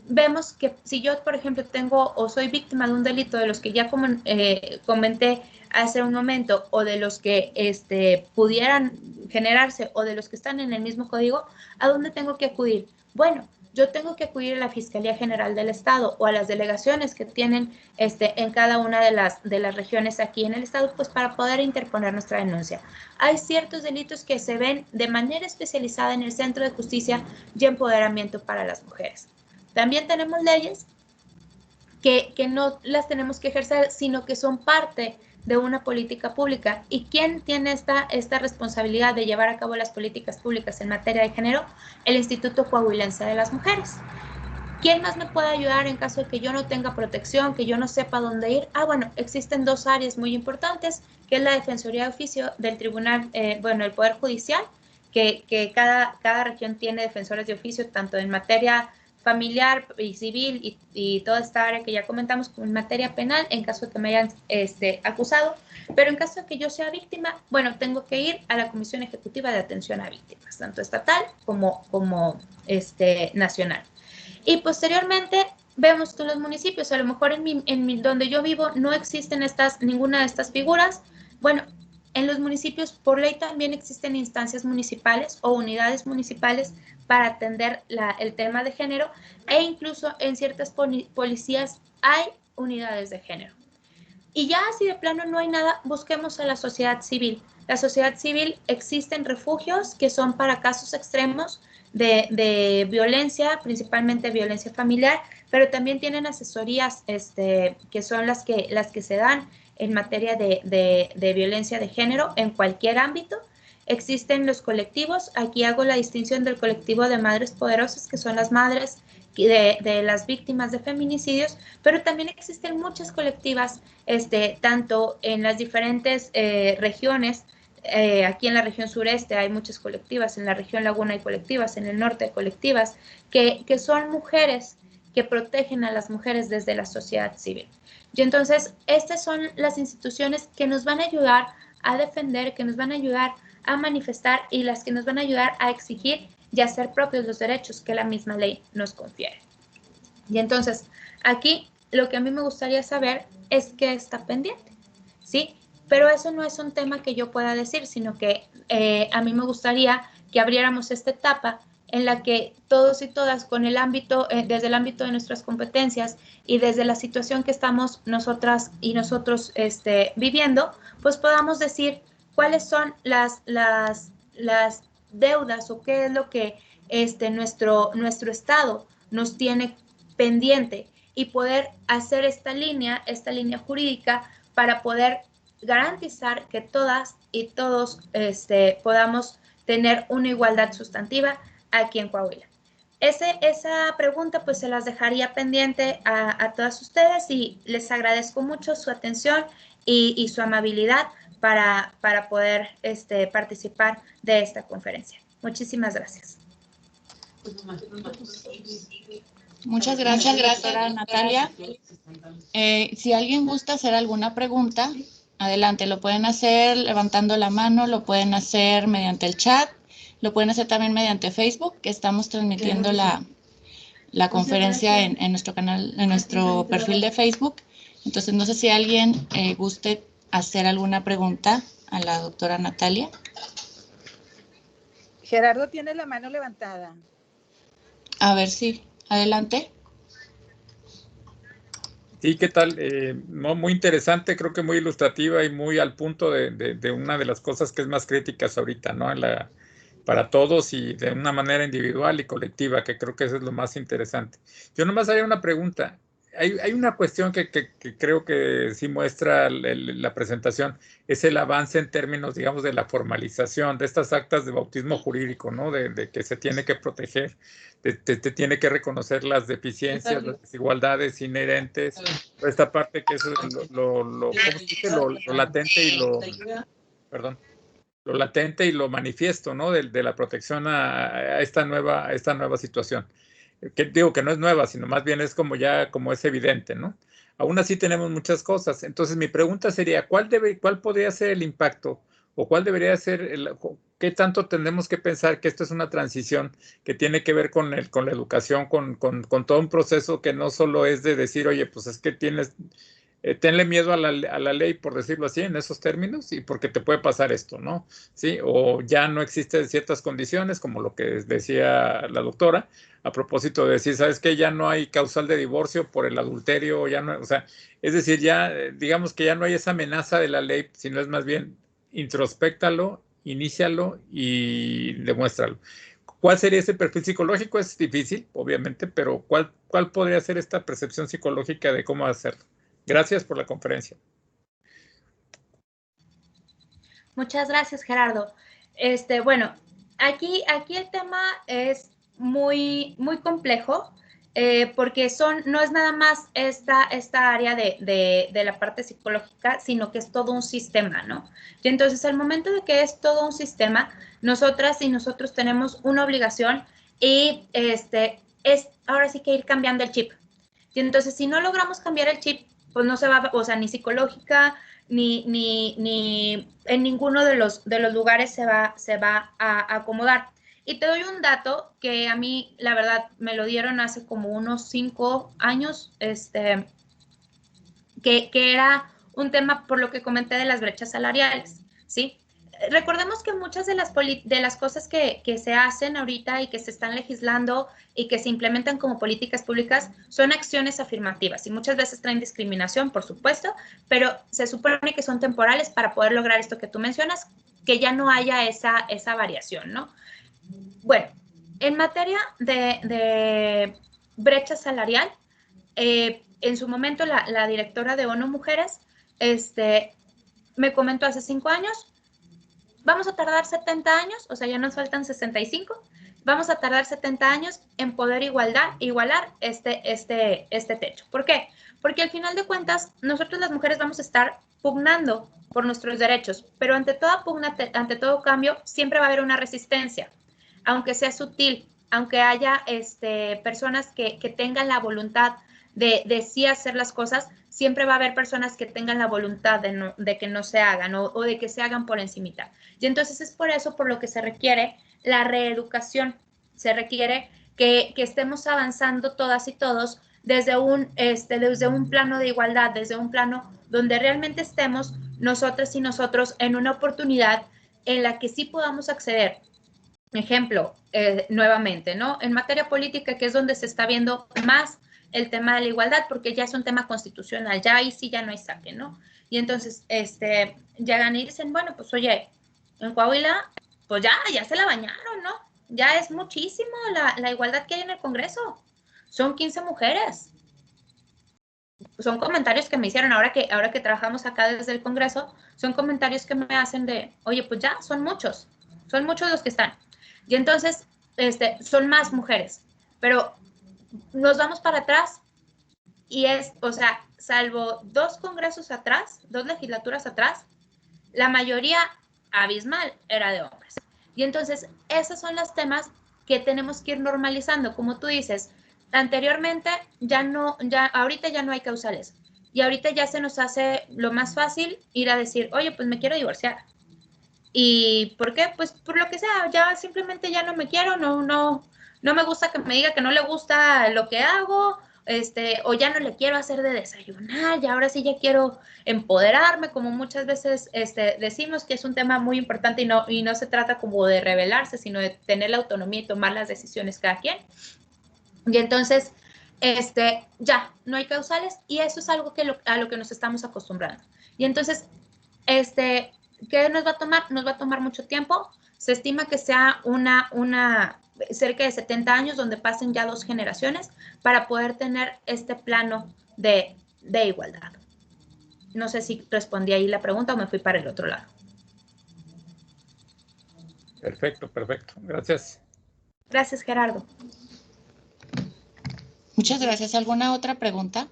vemos que si yo, por ejemplo, tengo o soy víctima de un delito de los que ya comenté hace un momento, o de los que pudieran generarse, o de los que están en el mismo código, ¿a dónde tengo que acudir? Bueno, yo tengo que acudir a la Fiscalía General del Estado o a las delegaciones que tienen en cada una de las regiones aquí en el Estado, pues para poder interponer nuestra denuncia. Hay ciertos delitos que se ven de manera especializada en el Centro de Justicia y Empoderamiento para las Mujeres. También tenemos leyes que no las tenemos que ejercer, sino que son parte de una política pública. ¿Y quién tiene esta responsabilidad de llevar a cabo las políticas públicas en materia de género? El Instituto Coahuilense de las Mujeres. ¿Quién más me puede ayudar en caso de que yo no tenga protección, que yo no sepa dónde ir? Bueno, existen 2 áreas muy importantes, que es la Defensoría de Oficio del Tribunal, el Poder Judicial, que cada región tiene defensores de oficio, tanto en materia familiar y civil y toda esta área que ya comentamos, como en materia penal, en caso de que me hayan acusado. Pero en caso de que yo sea víctima, bueno, tengo que ir a la Comisión Ejecutiva de Atención a Víctimas, tanto estatal como nacional. Y posteriormente vemos que en los municipios, a lo mejor donde yo vivo, no existen ninguna de estas figuras. Bueno, en los municipios por ley también existen instancias municipales o unidades municipales para atender el tema de género, e incluso en ciertas policías hay unidades de género. Y ya si de plano no hay nada, busquemos a la sociedad civil. La sociedad civil, existen refugios que son para casos extremos de violencia, principalmente violencia familiar, pero también tienen asesorías que son las que se dan en materia de violencia de género en cualquier ámbito. Existen los colectivos, aquí hago la distinción del colectivo de madres poderosas, que son las madres de las víctimas de feminicidios, pero también existen muchas colectivas, tanto en las diferentes regiones. Aquí en la región sureste hay muchas colectivas, en la región Laguna hay colectivas, en el norte hay colectivas, que son mujeres que protegen a las mujeres desde la sociedad civil. Y entonces, estas son las instituciones que nos van a ayudar a defender, que nos van a ayudar a manifestar y las que nos van a ayudar a exigir y a hacer propios los derechos que la misma ley nos confiere. Y entonces, aquí lo que a mí me gustaría saber es qué está pendiente, ¿sí? Pero eso no es un tema que yo pueda decir, sino que a mí me gustaría que abriéramos esta etapa en la que todos y todas, con el ámbito, desde el ámbito de nuestras competencias y desde la situación que estamos nosotras y nosotros viviendo, pues podamos decir cuáles son las deudas o qué es lo que nuestro Estado nos tiene pendiente y poder hacer esta línea jurídica para poder garantizar que todas y todos podamos tener una igualdad sustantiva aquí en Coahuila. Esa pregunta pues se las dejaría pendiente a todas ustedes y les agradezco mucho su atención y su amabilidad para poder participar de esta conferencia. Muchísimas gracias. Muchas gracias, doctora Natalia. Si alguien gusta hacer alguna pregunta, adelante, lo pueden hacer levantando la mano, lo pueden hacer mediante el chat, lo pueden hacer también mediante Facebook, que estamos transmitiendo la conferencia en nuestro canal, en nuestro perfil de Facebook. Entonces, no sé si alguien guste hacer alguna pregunta a la doctora Natalia. Gerardo tiene la mano levantada. A ver si, adelante. Sí, ¿qué tal? Muy interesante, creo que muy ilustrativa y muy al punto de una de las cosas que es más críticas ahorita, ¿no? Para todos y de una manera individual y colectiva, que creo que eso es lo más interesante. Yo nomás haría una pregunta. Hay una cuestión que creo que sí muestra la presentación, es el avance en términos, digamos, de la formalización de estas actas de bautismo jurídico, ¿no? De que se tiene que proteger, te tiene que reconocer las deficiencias, las desigualdades inherentes, esta parte que es ¿cómo se dice? Lo latente y perdón, lo latente y lo manifiesto, ¿no? De la protección a esta nueva situación. Que digo que no es nueva, sino más bien es como es evidente, ¿no? Aún así tenemos muchas cosas. Entonces mi pregunta sería, ¿cuál podría ser el impacto o cuál debería ser qué tanto tenemos que pensar que esto es una transición que tiene que ver con la educación, con todo un proceso que no solo es de decir, oye, pues es que tenle miedo a la ley, por decirlo así, en esos términos, y porque te puede pasar esto, ¿no? ¿Sí? O ya no existen ciertas condiciones, como lo que decía la doctora, a propósito de decir, ¿sabes qué? Ya no hay causal de divorcio por el adulterio, ya no, o sea, es decir, ya, digamos que ya no hay esa amenaza de la ley, sino es más bien introspéctalo, inícialo y demuéstralo. ¿Cuál sería ese perfil psicológico? Es difícil, obviamente, pero ¿cuál podría ser esta percepción psicológica de cómo hacerlo? Gracias por la conferencia. Muchas gracias, Gerardo. Bueno, aquí el tema es muy complejo porque no es nada más esta área de la parte psicológica, sino que es todo un sistema, ¿no? Y entonces, al momento de que es todo un sistema, nosotras y nosotros tenemos una obligación y es ahora sí que ir cambiando el chip. Y entonces, si no logramos cambiar el chip, pues no se va, o sea, ni psicológica, ni en ninguno de los lugares se va a acomodar. Y te doy un dato que a mí, la verdad, me lo dieron hace como unos 5 años, que era un tema por lo que comenté de las brechas salariales, ¿sí? recordemos que muchas de las cosas que se hacen ahorita y que se están legislando y que se implementan como políticas públicas son acciones afirmativas y muchas veces traen discriminación, por supuesto, pero se supone que son temporales para poder lograr esto que tú mencionas, que ya no haya esa variación, ¿no? Bueno, en materia de brecha salarial, en su momento la directora de ONU Mujeres me comentó hace 5 años, vamos a tardar 70 años, o sea, ya nos faltan 65, vamos a tardar 70 años en poder igualar este techo. ¿Por qué? Porque al final de cuentas, nosotros las mujeres vamos a estar pugnando por nuestros derechos, pero ante toda pugna, ante todo cambio, siempre va a haber una resistencia, aunque sea sutil, aunque haya personas que tengan la voluntad de sí hacer las cosas, siempre va a haber personas que tengan la voluntad de que no se hagan o de que se hagan por encimita. Y entonces es por eso por lo que se requiere la reeducación, se requiere que estemos avanzando todas y todos desde un plano de igualdad, desde un plano donde realmente estemos nosotras y nosotros en una oportunidad en la que sí podamos acceder. Ejemplo, nuevamente, ¿no? En materia política, que es donde se está viendo más el tema de la igualdad, porque ya es un tema constitucional, ya ahí sí ya no hay saque, ¿no? Y entonces, llegan y dicen, bueno, pues oye, en Coahuila, pues ya se la bañaron, ¿no? Ya es muchísimo la igualdad que hay en el Congreso. Son 15 mujeres. Son comentarios que me hicieron ahora que trabajamos acá desde el Congreso, son comentarios que me hacen de, oye, pues ya, son muchos los que están. Y entonces, son más mujeres, pero nos vamos para atrás y o sea, salvo 2 congresos atrás, 2 legislaturas atrás, la mayoría abismal era de hombres. Y entonces, esos son los temas que tenemos que ir normalizando, como tú dices. Anteriormente, ahorita ya no hay causales. Y ahorita ya se nos hace lo más fácil ir a decir, oye, pues me quiero divorciar. ¿Y por qué? Pues por lo que sea, ya simplemente ya no me quiero, no me gusta que me diga que no le gusta lo que hago, o ya no le quiero hacer de desayunar, y ahora sí ya quiero empoderarme, como muchas veces decimos que es un tema muy importante y no se trata como de rebelarse, sino de tener la autonomía y tomar las decisiones cada quien. Y entonces, ya, no hay causales y eso es algo a lo que nos estamos acostumbrando. Y entonces, ¿qué nos va a tomar? Nos va a tomar mucho tiempo. Se estima que sea cerca de 70 años donde pasen ya 2 generaciones para poder tener este plano de igualdad. No sé si respondí ahí la pregunta o me fui para el otro lado. Perfecto. Gracias. Gracias, Gerardo. Muchas gracias. ¿Alguna otra pregunta?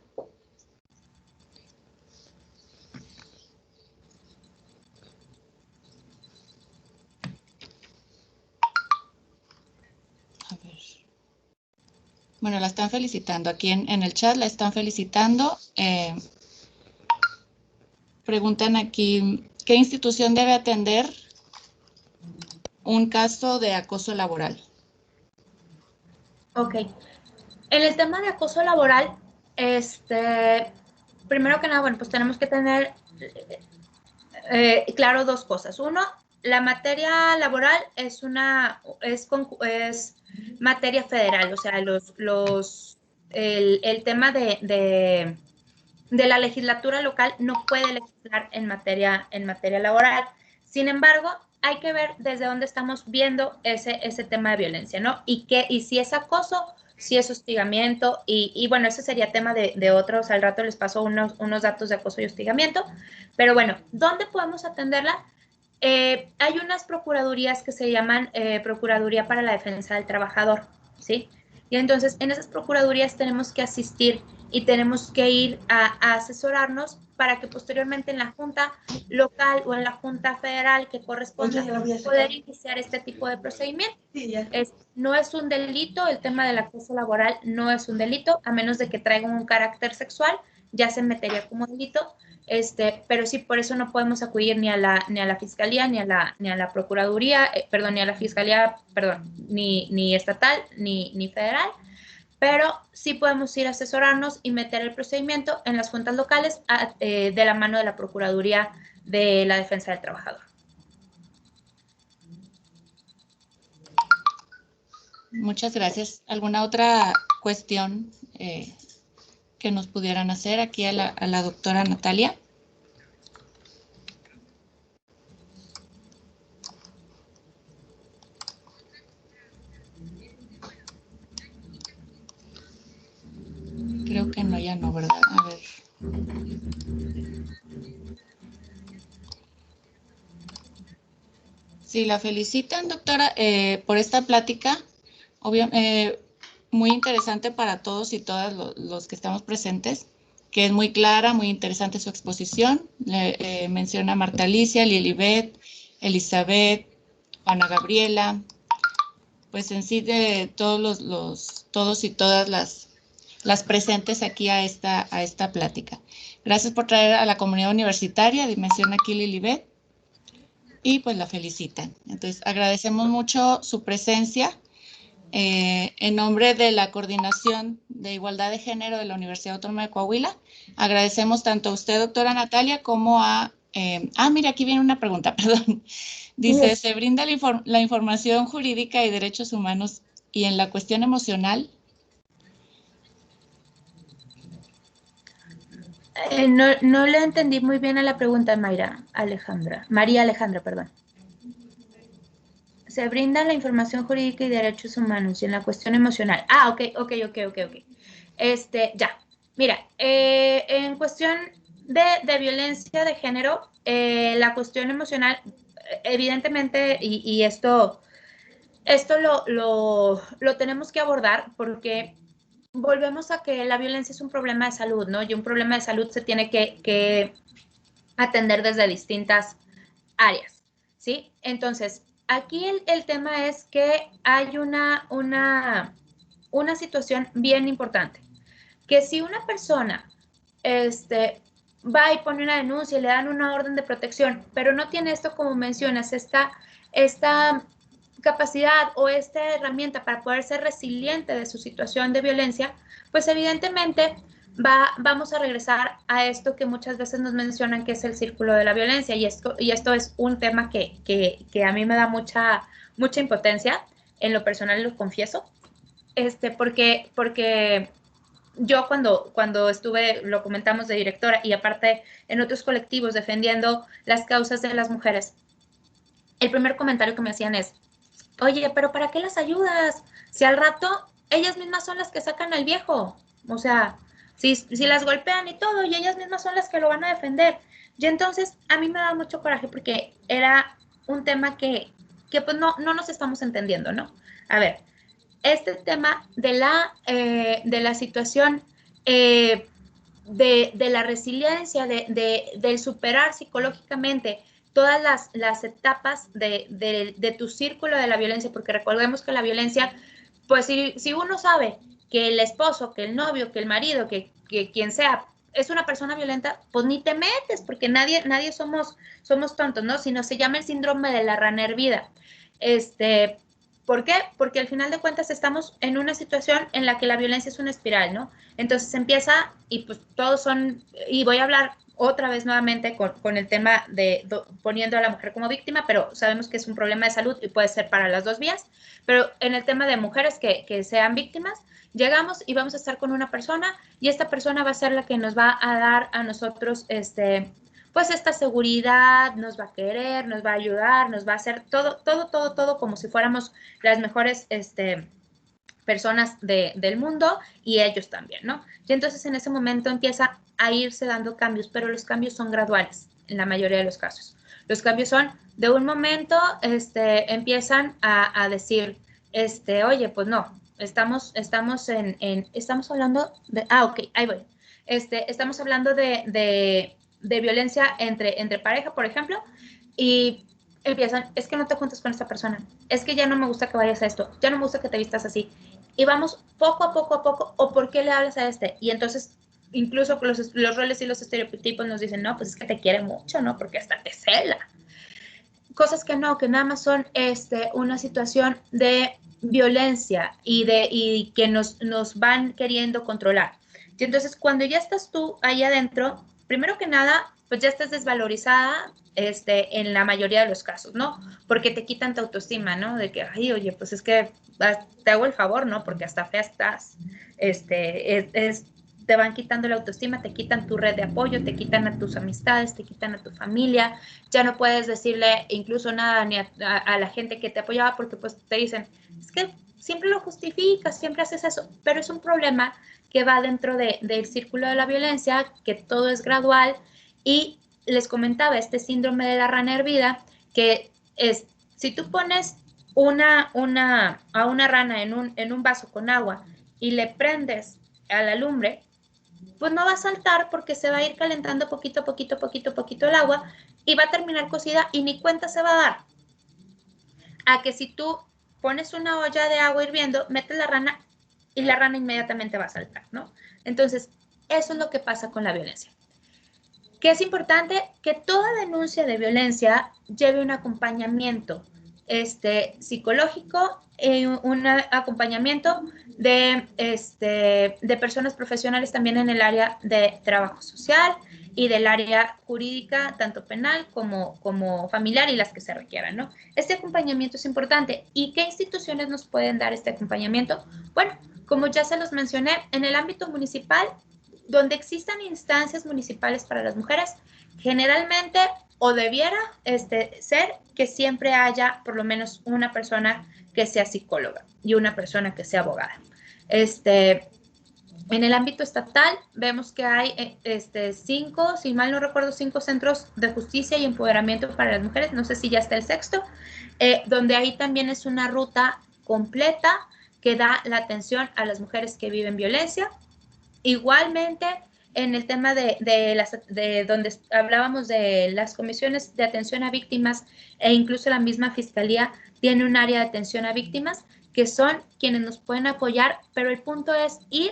A ver. Bueno, la están felicitando. Aquí en el chat la están felicitando. Preguntan aquí, ¿qué institución debe atender un caso de acoso laboral? Ok. En el tema de acoso laboral, primero que nada, bueno, pues tenemos que tener claro 2 cosas. Uno, la materia laboral es materia federal, o sea, el tema de la legislatura local no puede legislar en materia laboral. Sin embargo, hay que ver desde dónde estamos viendo ese tema de violencia, ¿no? Y si es acoso, si es hostigamiento, y bueno, ese sería tema de otros, al rato les paso unos datos de acoso y hostigamiento, pero bueno, ¿dónde podemos atenderla? Hay unas procuradurías que se llaman Procuraduría para la Defensa del Trabajador, ¿sí? Y entonces en esas procuradurías tenemos que asistir y tenemos que ir a asesorarnos para que posteriormente en la junta local o en la junta federal que corresponda poder iniciar este tipo de procedimiento. No es un delito, el tema del acoso laboral no es un delito, a menos de que traiga un carácter sexual, ya se metería como delito, pero sí, por eso no podemos acudir ni a la fiscalía, ni a la procuraduría, ni a la fiscalía, ni estatal, ni federal, pero sí podemos ir a asesorarnos y meter el procedimiento en las juntas locales de la mano de la Procuraduría de la Defensa del Trabajador. Muchas gracias. ¿Alguna otra cuestión que nos pudieran hacer aquí a la doctora Natalia? Creo que no, ya no, ¿verdad? A ver. Sí, la felicitan, doctora, por esta plática. Muy interesante para todos y todas los que estamos presentes, que es muy clara, muy interesante su exposición. Menciona a Marta Alicia, Lilibet, Elizabeth, Ana Gabriela, pues en sí de todos y todas las presentes aquí a esta plática. Gracias por traer a la comunidad universitaria, menciona aquí Lilibet, y pues la felicitan. Entonces agradecemos mucho su presencia. En nombre de la Coordinación de Igualdad de Género de la Universidad Autónoma de Coahuila, agradecemos tanto a usted, doctora Natalia, como a... mira, aquí viene una pregunta, perdón. Dice, ¿se brinda la información jurídica y derechos humanos y en la cuestión emocional? No le entendí muy bien a la pregunta, María Alejandra, perdón. Se brinda la información jurídica y derechos humanos y en la cuestión emocional. Ok. Ya. Mira, en cuestión de violencia de género, la cuestión emocional, evidentemente, y esto lo tenemos que abordar porque volvemos a que la violencia es un problema de salud, ¿no? Y un problema de salud se tiene que atender desde distintas áreas, ¿sí? Entonces, aquí el tema es que hay una situación bien importante, que si una persona va y pone una denuncia y le dan una orden de protección, pero no tiene esto, como mencionas, esta capacidad o esta herramienta para poder ser resiliente de su situación de violencia, pues evidentemente vamos a regresar a esto que muchas veces nos mencionan que es el círculo de la violencia y esto es un tema que a mí me da mucha impotencia, en lo personal lo confieso, porque yo cuando estuve, lo comentamos de directora y aparte en otros colectivos defendiendo las causas de las mujeres, el primer comentario que me hacían es, oye, pero ¿para qué las ayudas? Si al rato ellas mismas son las que sacan al viejo. O sea, si las golpean y todo, y ellas mismas son las que lo van a defender. Y entonces a mí me da mucho coraje porque era un tema que pues no nos estamos entendiendo, ¿no? A ver, este tema de la situación de la resiliencia, del superar psicológicamente todas las etapas de tu círculo de la violencia, porque recordemos que la violencia, pues si uno sabe que el esposo, que el novio, que el marido, que quien sea, es una persona violenta, pues ni te metes, porque nadie somos tontos, ¿no? Sino se llama el síndrome de la rana hervida. ¿Por qué? Porque al final de cuentas estamos en una situación en la que la violencia es una espiral, ¿no? Entonces empieza y pues todos son, y voy a hablar otra vez nuevamente con el tema poniendo a la mujer como víctima, pero sabemos que es un problema de salud y puede ser para las dos vías, pero en el tema de mujeres que sean víctimas, llegamos y vamos a estar con una persona y esta persona va a ser la que nos va a dar a nosotros pues esta seguridad, nos va a querer, nos va a ayudar, nos va a hacer todo como si fuéramos las mejores personas del mundo y ellos también, ¿no? Y entonces en ese momento empieza a irse dando cambios, pero los cambios son graduales en la mayoría de los casos. Los cambios son de un momento, empiezan a decir, oye, pues no, estamos hablando de, ok, ahí voy. Estamos hablando de violencia entre pareja, por ejemplo, y empiezan, es que no te juntas con esta persona, es que ya no me gusta que vayas a esto, ya no me gusta que te vistas así. Y vamos poco a poco, o ¿por qué le hablas a este? Y entonces, incluso los roles y los estereotipos nos dicen, no, pues es que te quiere mucho, ¿no? Porque hasta te cela. Cosas que no, que nada más son una situación de violencia y que nos van queriendo controlar. Y entonces, cuando ya estás tú ahí adentro, primero que nada, pues ya estás desvalorizada en la mayoría de los casos, ¿no? Porque te quitan tu autoestima, ¿no? De que, ay, oye, pues es que te hago el favor, ¿no? Porque hasta fea estás. Te van quitando la autoestima, te quitan tu red de apoyo, te quitan a tus amistades, te quitan a tu familia. Ya no puedes decirle incluso nada ni a la gente que te apoyaba porque pues te dicen, es que siempre lo justificas, siempre haces eso, pero es un problema que va dentro del círculo de la violencia, que todo es gradual. Y les comentaba este síndrome de la rana hervida, que es, si tú pones a una rana en un vaso con agua y le prendes a la lumbre, pues no va a saltar porque se va a ir calentando poquito el agua y va a terminar cocida y ni cuenta se va a dar. A que si tú pones una olla de agua hirviendo, metes la rana y la rana inmediatamente va a saltar, ¿no? Entonces, eso es lo que pasa con la violencia. Que es importante que toda denuncia de violencia lleve un acompañamiento psicológico, un acompañamiento de personas profesionales también en el área de trabajo social y del área jurídica, tanto penal como familiar y las que se requieran, ¿no? Este acompañamiento es importante. ¿Y qué instituciones nos pueden dar este acompañamiento? Bueno, como ya se los mencioné, en el ámbito municipal, donde existan instancias municipales para las mujeres, generalmente o debiera ser que siempre haya por lo menos una persona que sea psicóloga y una persona que sea abogada. En el ámbito estatal vemos que hay 5, si mal no recuerdo, 5 centros de justicia y empoderamiento para las mujeres, no sé si ya está el sexto, donde ahí también es una ruta completa que da la atención a las mujeres que viven violencia. Igualmente, en el tema de donde hablábamos de las comisiones de atención a víctimas e incluso la misma fiscalía tiene un área de atención a víctimas que son quienes nos pueden apoyar, pero el punto es ir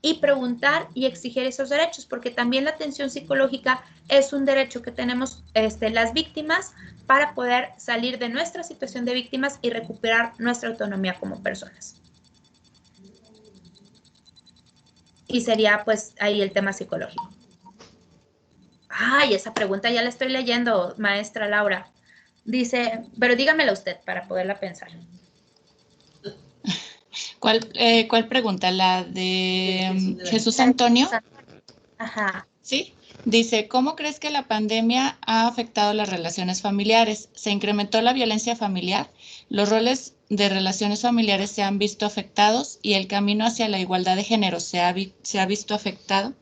y preguntar y exigir esos derechos, porque también la atención psicológica es un derecho que tenemos las víctimas para poder salir de nuestra situación de víctimas y recuperar nuestra autonomía como personas. Y sería pues ahí el tema psicológico. Ay, esa pregunta ya la estoy leyendo, maestra Laura. Dice, pero dígamela usted para poderla pensar. ¿Cuál pregunta? ¿La de Jesús Antonio? Ajá. Sí. Dice, ¿cómo crees que la pandemia ha afectado las relaciones familiares? ¿Se incrementó la violencia familiar? ¿Los roles de relaciones familiares se han visto afectados y el camino hacia la igualdad de género se ha visto afectado?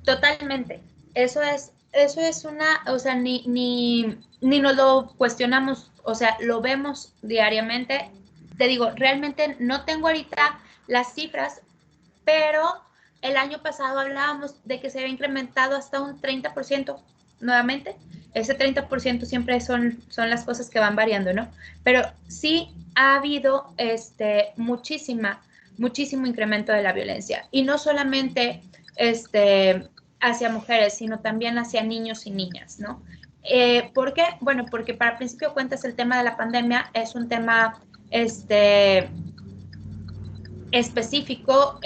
Totalmente. Eso es una, o sea, ni nos lo cuestionamos, o sea, lo vemos diariamente. Te digo, realmente no tengo ahorita las cifras, pero el año pasado hablábamos de que se había incrementado hasta un 30% nuevamente. Ese 30% siempre son las cosas que van variando, ¿no? Pero sí ha habido muchísimo incremento de la violencia. Y no solamente hacia mujeres, sino también hacia niños y niñas, ¿no? ¿Por qué? Bueno, porque para principio de cuentas el tema de la pandemia es un tema específico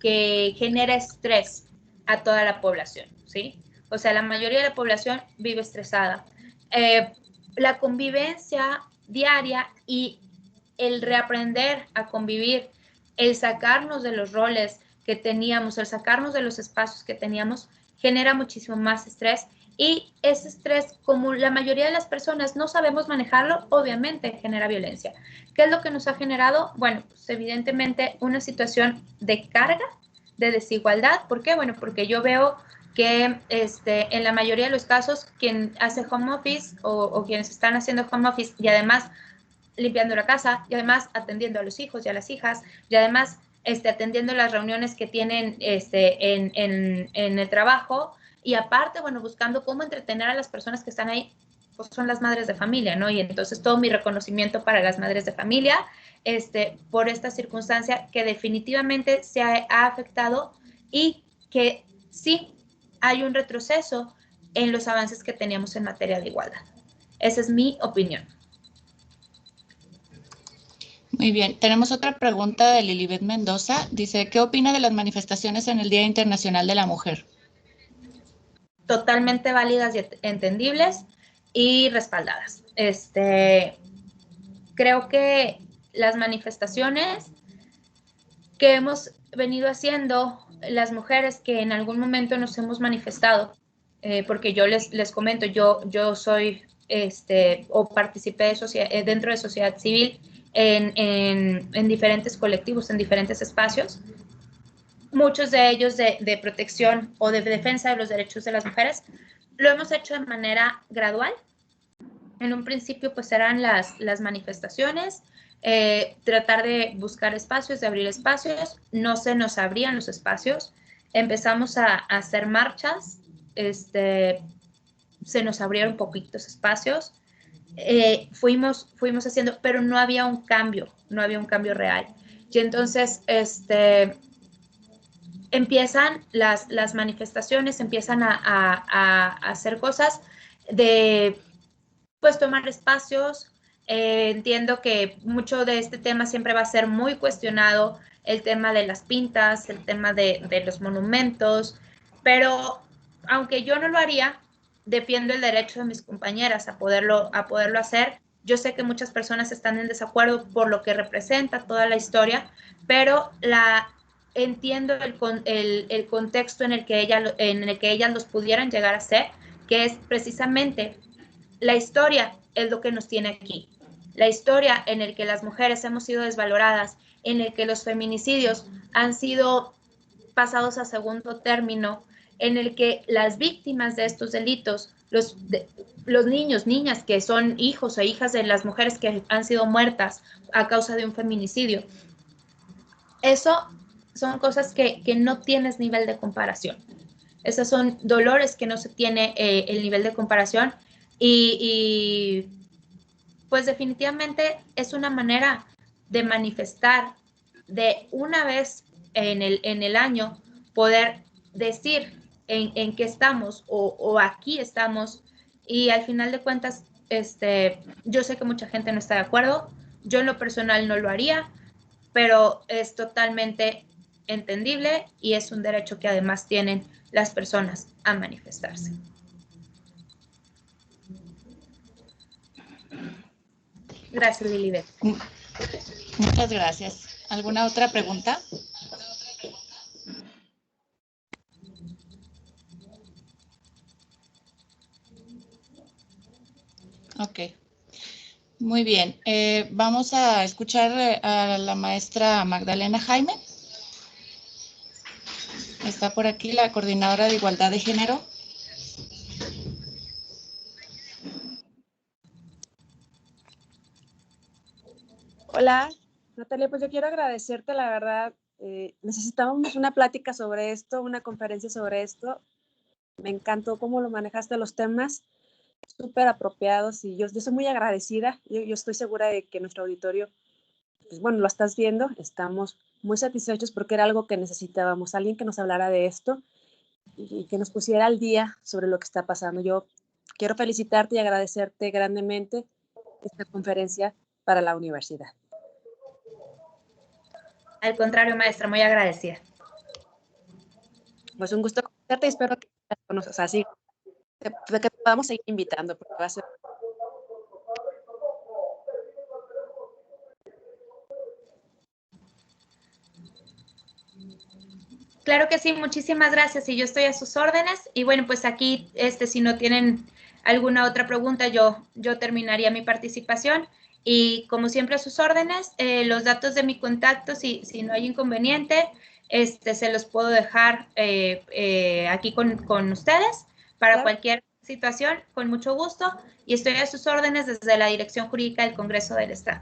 que genera estrés a toda la población, ¿sí? O sea, la mayoría de la población vive estresada. La convivencia diaria y el reaprender a convivir, el sacarnos de los roles que teníamos, el sacarnos de los espacios que teníamos, genera muchísimo más estrés. Y ese estrés, como la mayoría de las personas no sabemos manejarlo, obviamente genera violencia. ¿Qué es lo que nos ha generado? Bueno, pues evidentemente una situación de carga, de desigualdad. ¿Por qué? Bueno, porque yo veo que en la mayoría de los casos quien hace home office o quienes están haciendo home office y además limpiando la casa y además atendiendo a los hijos y a las hijas y además atendiendo las reuniones que tienen en el trabajo y aparte, bueno, buscando cómo entretener a las personas que están ahí, pues son las madres de familia, ¿no? Y entonces todo mi reconocimiento para las madres de familia por esta circunstancia que definitivamente se ha afectado y que sí hay un retroceso en los avances que teníamos en materia de igualdad. Esa es mi opinión. Muy bien, tenemos otra pregunta de Lilibet Mendoza. Dice, ¿qué opina de las manifestaciones en el Día Internacional de la Mujer? Totalmente válidas y entendibles y respaldadas. creo que las manifestaciones que hemos venido haciendo las mujeres que en algún momento nos hemos manifestado, porque yo les comento, yo soy o participé dentro de sociedad civil en diferentes colectivos, en diferentes espacios, muchos de ellos de protección o de defensa de los derechos de las mujeres. Lo hemos hecho de manera gradual. En un principio pues eran las manifestaciones, tratar de buscar espacios, de abrir espacios, no se nos abrían los espacios, empezamos a hacer marchas, se nos abrieron poquitos espacios, fuimos haciendo, pero no había un cambio real. Y entonces, empiezan las manifestaciones, empiezan a hacer cosas de, pues, tomar espacios. Entiendo que mucho de este tema siempre va a ser muy cuestionado, el tema de las pintas, el tema de los monumentos, pero aunque yo no lo haría, defiendo el derecho de mis compañeras a poderlo hacer. Yo sé que muchas personas están en desacuerdo por lo que representa toda la historia, pero entiendo el contexto en el que ellas los pudieran llegar a hacer, que es precisamente la historia es lo que nos tiene aquí. La historia en el que las mujeres hemos sido desvaloradas, en el que los feminicidios han sido pasados a segundo término, en el que las víctimas de estos delitos, los niños, niñas que son hijos e hijas de las mujeres que han sido muertas a causa de un feminicidio, eso son cosas que no tienes nivel de comparación. Esos son dolores que no se tiene el nivel de comparación y pues definitivamente es una manera de manifestar, de una vez en el año poder decir en qué estamos o aquí estamos, y al final de cuentas, yo sé que mucha gente no está de acuerdo, yo en lo personal no lo haría, pero es totalmente entendible y es un derecho que además tienen las personas a manifestarse. Gracias, Lilibet. Muchas gracias. ¿Alguna otra pregunta? Ok. Muy bien. Vamos a escuchar a la maestra Magdalena Jaime. Está por aquí la coordinadora de Igualdad de Género. Hola, Natalia, pues yo quiero agradecerte, la verdad, necesitábamos una plática sobre esto, una conferencia sobre esto. Me encantó cómo lo manejaste los temas, súper apropiados, y yo soy muy agradecida. Yo estoy segura de que nuestro auditorio, pues bueno, lo estás viendo, estamos muy satisfechos porque era algo que necesitábamos, alguien que nos hablara de esto y que nos pusiera al día sobre lo que está pasando. Yo quiero felicitarte y agradecerte grandemente esta conferencia para la universidad. Al contrario, maestra, muy agradecida. Pues un gusto conocerte y espero que o sea, sí, que te podamos seguir invitando, porque va a ser... Claro que sí, muchísimas gracias y yo estoy a sus órdenes. Y bueno, pues aquí, si no tienen alguna otra pregunta, yo terminaría mi participación. Y como siempre a sus órdenes, los datos de mi contacto, si no hay inconveniente, se los puedo dejar aquí con ustedes para Claro. cualquier situación, con mucho gusto. Y estoy a sus órdenes desde la Dirección Jurídica del Congreso del Estado.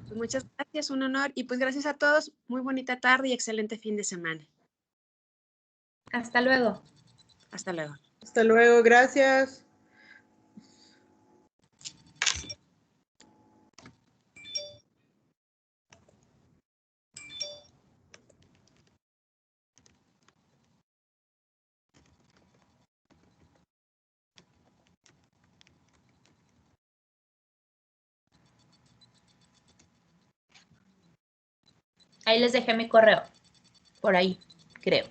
Pues muchas gracias, un honor. Y pues gracias a todos, muy bonita tarde y excelente fin de semana. Hasta luego. Hasta luego. Hasta luego, gracias. Ahí les dejé mi correo, por ahí, creo.